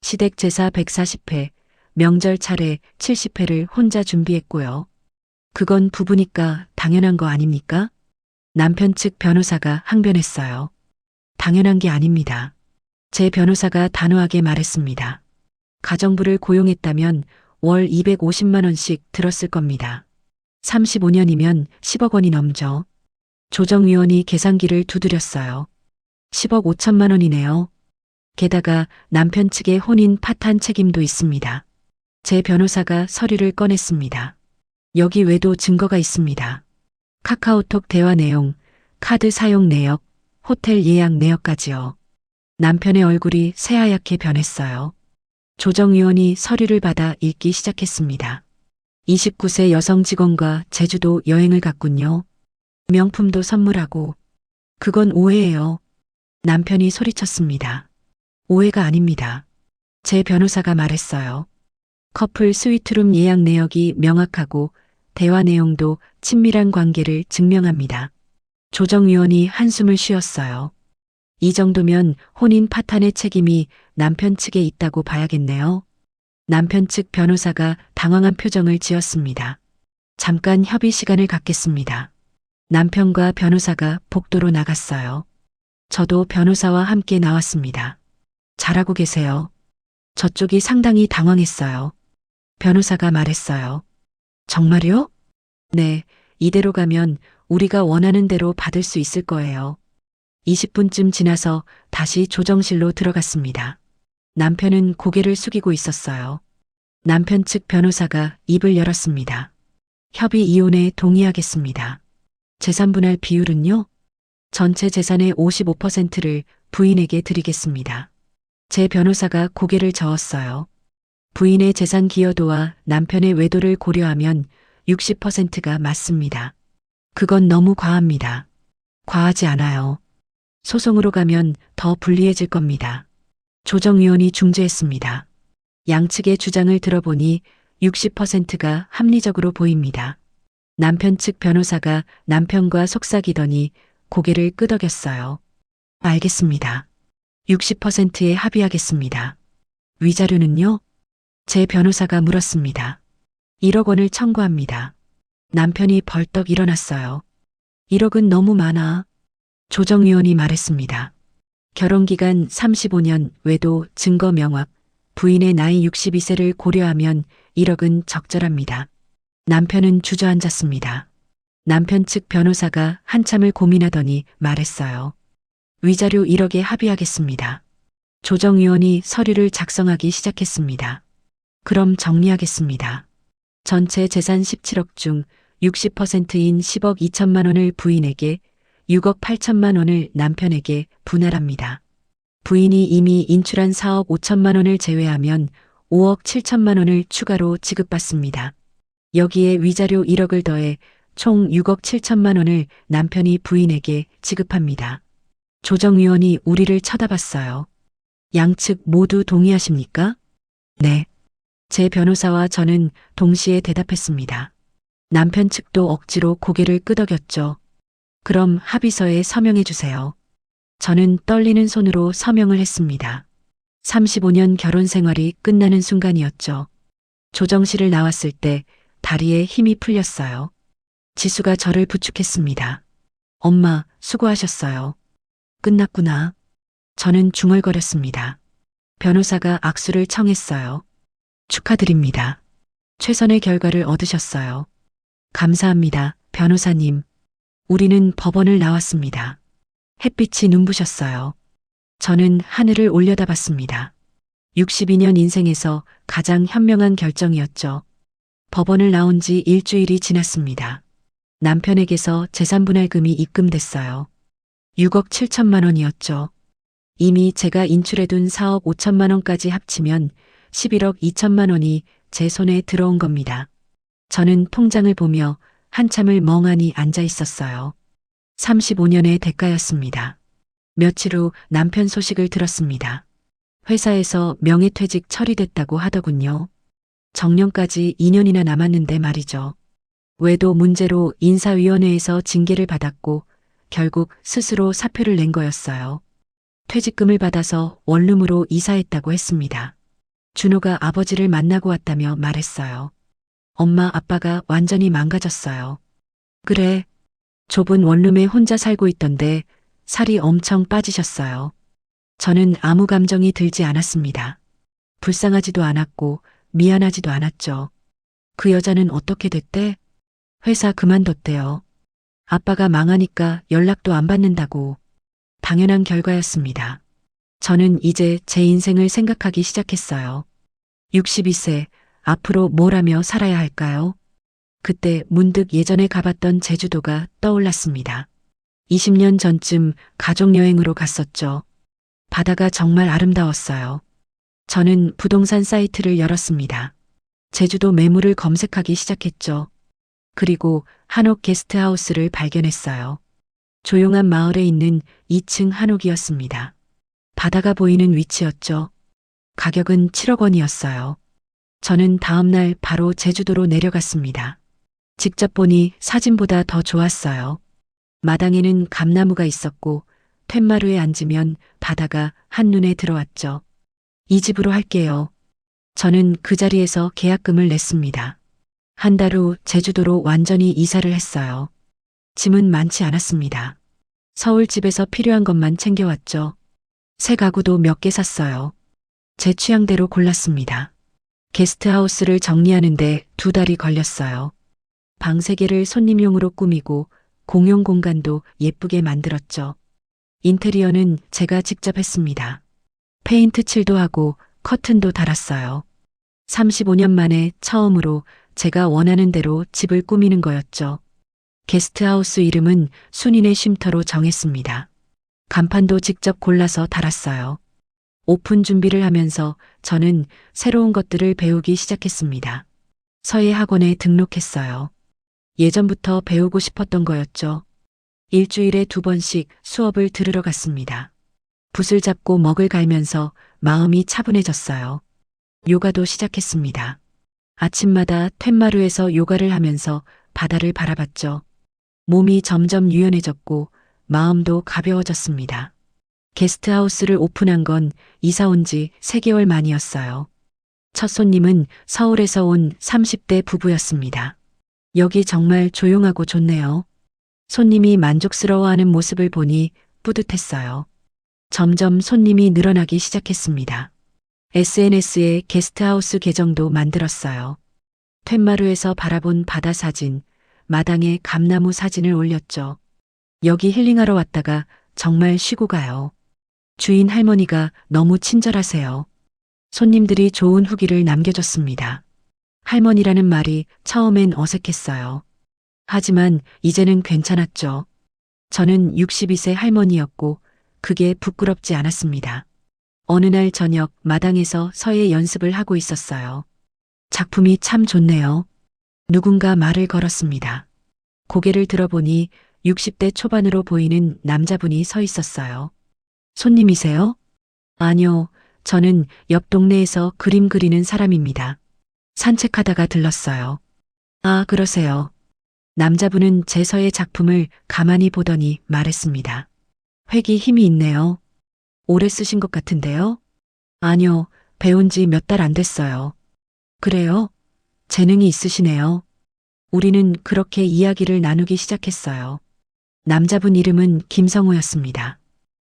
시댁 제사 140회, 명절 차례 70회를 혼자 준비했고요. 그건 부부니까 당연한 거 아닙니까? 남편 측 변호사가 항변했어요. 당연한 게 아닙니다. 제 변호사가 단호하게 말했습니다. 가정부를 고용했다면 월 250만 원씩 들었을 겁니다. 35년이면 10억 원이 넘죠. 조정위원이 계산기를 두드렸어요. 10억 5천만 원이네요. 게다가 남편 측의 혼인 파탄 책임도 있습니다. 제 변호사가 서류를 꺼냈습니다. 여기 외도 증거가 있습니다. 카카오톡 대화 내용, 카드 사용 내역, 호텔 예약 내역까지요. 남편의 얼굴이 새하얗게 변했어요. 조정위원이 서류를 받아 읽기 시작했습니다. 29세 여성 직원과 제주도 여행을 갔군요. 명품도 선물하고. 그건 오해예요. 남편이 소리쳤습니다. 오해가 아닙니다. 제 변호사가 말했어요. 커플 스위트룸 예약 내역이 명확하고 대화 내용도 친밀한 관계를 증명합니다. 조정위원이 한숨을 쉬었어요. 이 정도면 혼인 파탄의 책임이 남편 측에 있다고 봐야겠네요. 남편 측 변호사가 당황한 표정을 지었습니다. 잠깐 협의 시간을 갖겠습니다. 남편과 변호사가 복도로 나갔어요. 저도 변호사와 함께 나왔습니다. 잘하고 계세요. 저쪽이 상당히 당황했어요. 변호사가 말했어요. 정말요? 네, 이대로 가면 우리가 원하는 대로 받을 수 있을 거예요. 20분쯤 지나서 다시 조정실로 들어갔습니다. 남편은 고개를 숙이고 있었어요. 남편 측 변호사가 입을 열었습니다. 협의 이혼에 동의하겠습니다. 재산 분할 비율은요? 전체 재산의 55%를 부인에게 드리겠습니다. 제 변호사가 고개를 저었어요. 부인의 재산 기여도와 남편의 외도를 고려하면 60%가 맞습니다. 그건 너무 과합니다. 과하지 않아요. 소송으로 가면 더 불리해질 겁니다. 조정위원이 중재했습니다. 양측의 주장을 들어보니 60%가 합리적으로 보입니다. 남편 측 변호사가 남편과 속삭이더니 고개를 끄덕였어요. 알겠습니다. 60%에 합의하겠습니다. 위자료는요? 제 변호사가 물었습니다. 1억 원을 청구합니다. 남편이 벌떡 일어났어요. 1억은 너무 많아. 조정위원이 말했습니다. 결혼기간 35년, 외도, 증거 명확, 부인의 나이 62세를 고려하면 1억은 적절합니다. 남편은 주저앉았습니다. 남편 측 변호사가 한참을 고민하더니 말했어요. 위자료 1억에 합의하겠습니다. 조정위원이 서류를 작성하기 시작했습니다. 그럼 정리하겠습니다. 전체 재산 17억 중 60%인 10억 2천만 원을 부인에게, 6억 8천만 원을 남편에게 분할합니다. 부인이 이미 인출한 4억 5천만 원을 제외하면 5억 7천만 원을 추가로 지급받습니다. 여기에 위자료 1억을 더해 총 6억 7천만 원을 남편이 부인에게 지급합니다. 조정위원이 우리를 쳐다봤어요. 양측 모두 동의하십니까? 네. 제 변호사와 저는 동시에 대답했습니다. 남편 측도 억지로 고개를 끄덕였죠. 그럼 합의서에 서명해 주세요. 저는 떨리는 손으로 서명을 했습니다. 35년 결혼 생활이 끝나는 순간이었죠. 조정실을 나왔을 때 다리에 힘이 풀렸어요. 지수가 저를 부축했습니다. 엄마, 수고하셨어요. 끝났구나. 저는 중얼거렸습니다. 변호사가 악수를 청했어요. 축하드립니다. 최선의 결과를 얻으셨어요. 감사합니다, 변호사님. 우리는 법원을 나왔습니다. 햇빛이 눈부셨어요. 저는 하늘을 올려다봤습니다. 62년 인생에서 가장 현명한 결정이었죠. 법원을 나온 지 일주일이 지났습니다. 남편에게서 재산분할금이 입금됐어요. 6억 7천만 원이었죠. 이미 제가 인출해둔 4억 5천만 원까지 합치면 11억 2천만 원이 제 손에 들어온 겁니다. 저는 통장을 보며 한참을 멍하니 앉아 있었어요. 35년의 대가였습니다. 며칠 후 남편 소식을 들었습니다. 회사에서 명예퇴직 처리됐다고 하더군요. 정년까지 2년이나 남았는데 말이죠. 외도 문제로 인사위원회에서 징계를 받았고 결국 스스로 사표를 낸 거였어요. 퇴직금을 받아서 원룸으로 이사했다고 했습니다. 준호가 아버지를 만나고 왔다며 말했어요. 엄마 아빠가 완전히 망가졌어요. 그래. 좁은 원룸에 혼자 살고 있던데 살이 엄청 빠지셨어요. 저는 아무 감정이 들지 않았습니다. 불쌍하지도 않았고 미안하지도 않았죠. 그 여자는 어떻게 됐대? 회사 그만뒀대요. 아빠가 망하니까 연락도 안 받는다고. 당연한 결과였습니다. 저는 이제 제 인생을 생각하기 시작했어요. 62세, 앞으로 뭘 하며 살아야 할까요? 그때 문득 예전에 가봤던 제주도가 떠올랐습니다. 20년 전쯤 가족여행으로 갔었죠. 바다가 정말 아름다웠어요. 저는 부동산 사이트를 열었습니다. 제주도 매물을 검색하기 시작했죠. 그리고 한옥 게스트하우스를 발견했어요. 조용한 마을에 있는 2층 한옥이었습니다. 바다가 보이는 위치였죠. 가격은 7억 원이었어요. 저는 다음날 바로 제주도로 내려갔습니다. 직접 보니 사진보다 더 좋았어요. 마당에는 감나무가 있었고 툇마루에 앉으면 바다가 한눈에 들어왔죠. 이 집으로 할게요. 저는 그 자리에서 계약금을 냈습니다. 한 달 후 제주도로 완전히 이사를 했어요. 짐은 많지 않았습니다. 서울집에서 필요한 것만 챙겨왔죠. 새 가구도 몇 개 샀어요. 제 취향대로 골랐습니다. 게스트하우스를 정리하는데 2달이 걸렸어요. 방 3개를 손님용으로 꾸미고 공용 공간도 예쁘게 만들었죠. 인테리어는 제가 직접 했습니다. 페인트 칠도 하고 커튼도 달았어요. 35년 만에 처음으로 제가 원하는 대로 집을 꾸미는 거였죠. 게스트하우스 이름은 순인의 쉼터로 정했습니다. 간판도 직접 골라서 달았어요. 오픈 준비를 하면서 저는 새로운 것들을 배우기 시작했습니다. 서예 학원에 등록했어요. 예전부터 배우고 싶었던 거였죠. 일주일에 2번씩 수업을 들으러 갔습니다. 붓을 잡고 먹을 갈면서 마음이 차분해졌어요. 요가도 시작했습니다. 아침마다 툇마루에서 요가를 하면서 바다를 바라봤죠. 몸이 점점 유연해졌고 마음도 가벼워졌습니다. 게스트하우스를 오픈한 건 이사 온 지 3개월 만이었어요. 첫 손님은 서울에서 온 30대 부부였습니다. 여기 정말 조용하고 좋네요. 손님이 만족스러워하는 모습을 보니 뿌듯했어요. 점점 손님이 늘어나기 시작했습니다. SNS에 게스트하우스 계정도 만들었어요. 툇마루에서 바라본 바다 사진, 마당에 감나무 사진을 올렸죠. 여기 힐링하러 왔다가 정말 쉬고 가요. 주인 할머니가 너무 친절하세요. 손님들이 좋은 후기를 남겨줬습니다. 할머니라는 말이 처음엔 어색했어요. 하지만 이제는 괜찮았죠. 저는 62세 할머니였고 그게 부끄럽지 않았습니다. 어느 날 저녁 마당에서 서예 연습을 하고 있었어요. 작품이 참 좋네요. 누군가 말을 걸었습니다. 고개를 들어보니 60대 초반으로 보이는 남자분이 서 있었어요. 손님이세요? 아니요, 저는 옆 동네에서 그림 그리는 사람입니다. 산책하다가 들렀어요. 아, 그러세요. 남자분은 제 서예 작품을 가만히 보더니 말했습니다. 획이 힘이 있네요. 오래 쓰신 것 같은데요? 아니요, 배운 지 몇 달 안 됐어요. 그래요? 재능이 있으시네요. 우리는 그렇게 이야기를 나누기 시작했어요. 남자분 이름은 김성우였습니다.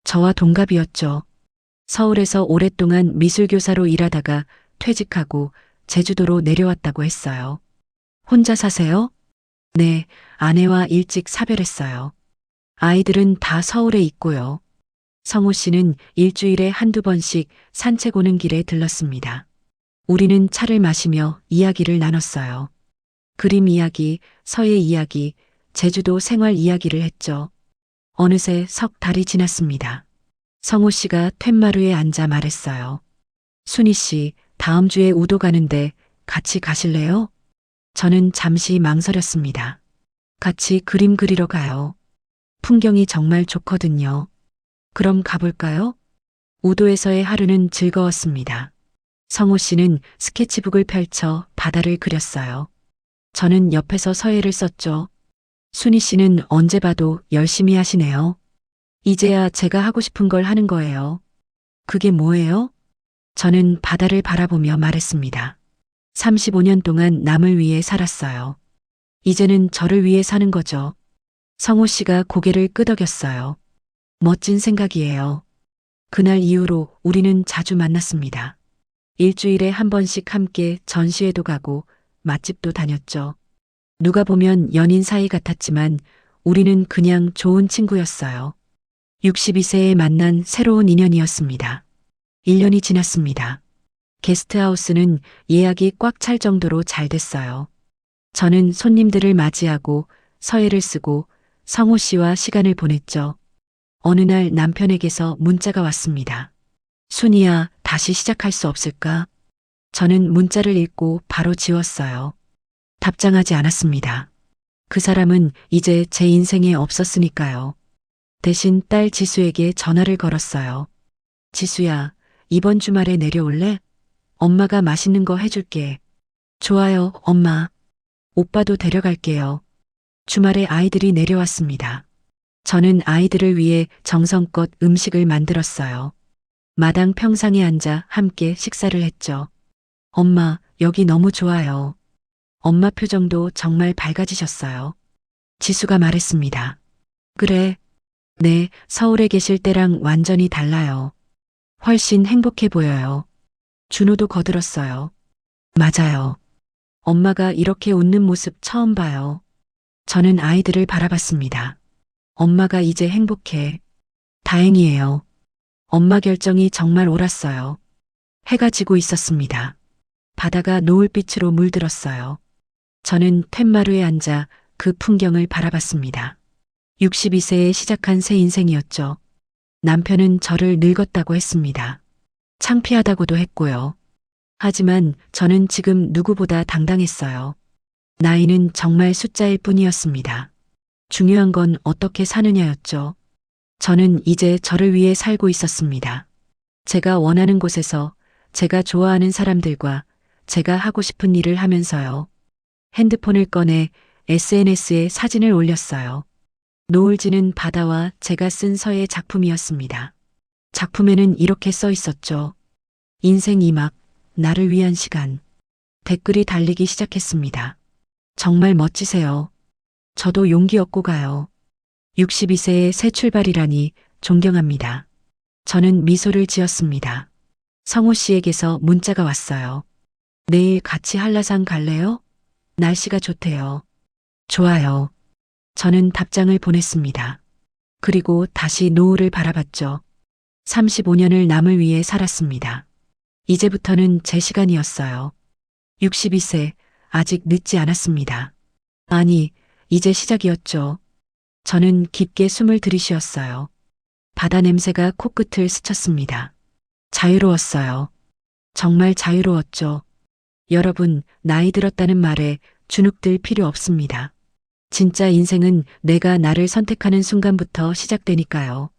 저와 동갑이었죠. 서울에서 오랫동안 미술교사로 일하다가 퇴직하고 제주도로 내려왔다고 했어요. 혼자 사세요? 네, 아내와 일찍 사별했어요. 아이들은 다 서울에 있고요. 성우 씨는 일주일에 한두 번씩 산책 오는 길에 들렀습니다. 우리는 차를 마시며 이야기를 나눴어요. 그림 이야기, 서예 이야기, 제주도 생활 이야기를 했죠. 어느새 석 달이 지났습니다. 성우 씨가 툇마루에 앉아 말했어요. 순희 씨, 다음 주에 우도 가는데 같이 가실래요? 저는 잠시 망설였습니다. 같이 그림 그리러 가요. 풍경이 정말 좋거든요. 그럼 가볼까요? 우도에서의 하루는 즐거웠습니다. 성호 씨는 스케치북을 펼쳐 바다를 그렸어요. 저는 옆에서 서예를 썼죠. 순희 씨는 언제 봐도 열심히 하시네요. 이제야 제가 하고 싶은 걸 하는 거예요. 그게 뭐예요? 저는 바다를 바라보며 말했습니다. 35년 동안 남을 위해 살았어요. 이제는 저를 위해 사는 거죠. 성호 씨가 고개를 끄덕였어요. 멋진 생각이에요. 그날 이후로 우리는 자주 만났습니다. 일주일에 한 번씩 함께 전시회도 가고 맛집도 다녔죠. 누가 보면 연인 사이 같았지만 우리는 그냥 좋은 친구였어요. 62세에 만난 새로운 인연이었습니다. 1년이 지났습니다. 게스트하우스는 예약이 꽉 찰 정도로 잘 됐어요. 저는 손님들을 맞이하고 서예를 쓰고 성호 씨와 시간을 보냈죠. 어느 날 남편에게서 문자가 왔습니다. 순이야, 다시 시작할 수 없을까? 저는 문자를 읽고 바로 지웠어요. 답장하지 않았습니다. 그 사람은 이제 제 인생에 없었으니까요. 대신 딸 지수에게 전화를 걸었어요. 지수야, 이번 주말에 내려올래? 엄마가 맛있는 거 해줄게. 좋아요, 엄마. 오빠도 데려갈게요. 주말에 아이들이 내려왔습니다. 저는 아이들을 위해 정성껏 음식을 만들었어요. 마당 평상에 앉아 함께 식사를 했죠. 엄마, 여기 너무 좋아요. 엄마 표정도 정말 밝아지셨어요. 지수가 말했습니다. 그래. 네, 서울에 계실 때랑 완전히 달라요. 훨씬 행복해 보여요. 준호도 거들었어요. 맞아요. 엄마가 이렇게 웃는 모습 처음 봐요. 저는 아이들을 바라봤습니다. 엄마가 이제 행복해. 다행이에요. 엄마 결정이 정말 옳았어요. 해가 지고 있었습니다. 바다가 노을빛으로 물들었어요. 저는 툇마루에 앉아 그 풍경을 바라봤습니다. 62세에 시작한 새 인생이었죠. 남편은 저를 늙었다고 했습니다. 창피하다고도 했고요. 하지만 저는 지금 누구보다 당당했어요. 나이는 정말 숫자일 뿐이었습니다. 중요한 건 어떻게 사느냐였죠. 저는 이제 저를 위해 살고 있었습니다. 제가 원하는 곳에서 제가 좋아하는 사람들과 제가 하고 싶은 일을 하면서요. 핸드폰을 꺼내 SNS에 사진을 올렸어요. 노을 지는 바다와 제가 쓴 서예 작품이었습니다. 작품에는 이렇게 써 있었죠. 인생 2막, 나를 위한 시간. 댓글이 달리기 시작했습니다. 정말 멋지세요. 저도 용기 얻고 가요. 62세의 새 출발이라니 존경합니다. 저는 미소를 지었습니다. 성호 씨에게서 문자가 왔어요. 내일 같이 한라산 갈래요? 날씨가 좋대요. 좋아요. 저는 답장을 보냈습니다. 그리고 다시 노을을 바라봤죠. 35년을 남을 위해 살았습니다. 이제부터는 제 시간이었어요. 62세, 아직 늦지 않았습니다. 아니, 이제 시작이었죠. 저는 깊게 숨을 들이쉬었어요. 바다 냄새가 코끝을 스쳤습니다. 자유로웠어요. 정말 자유로웠죠. 여러분, 나이 들었다는 말에 주눅들 필요 없습니다. 진짜 인생은 내가 나를 선택하는 순간부터 시작되니까요.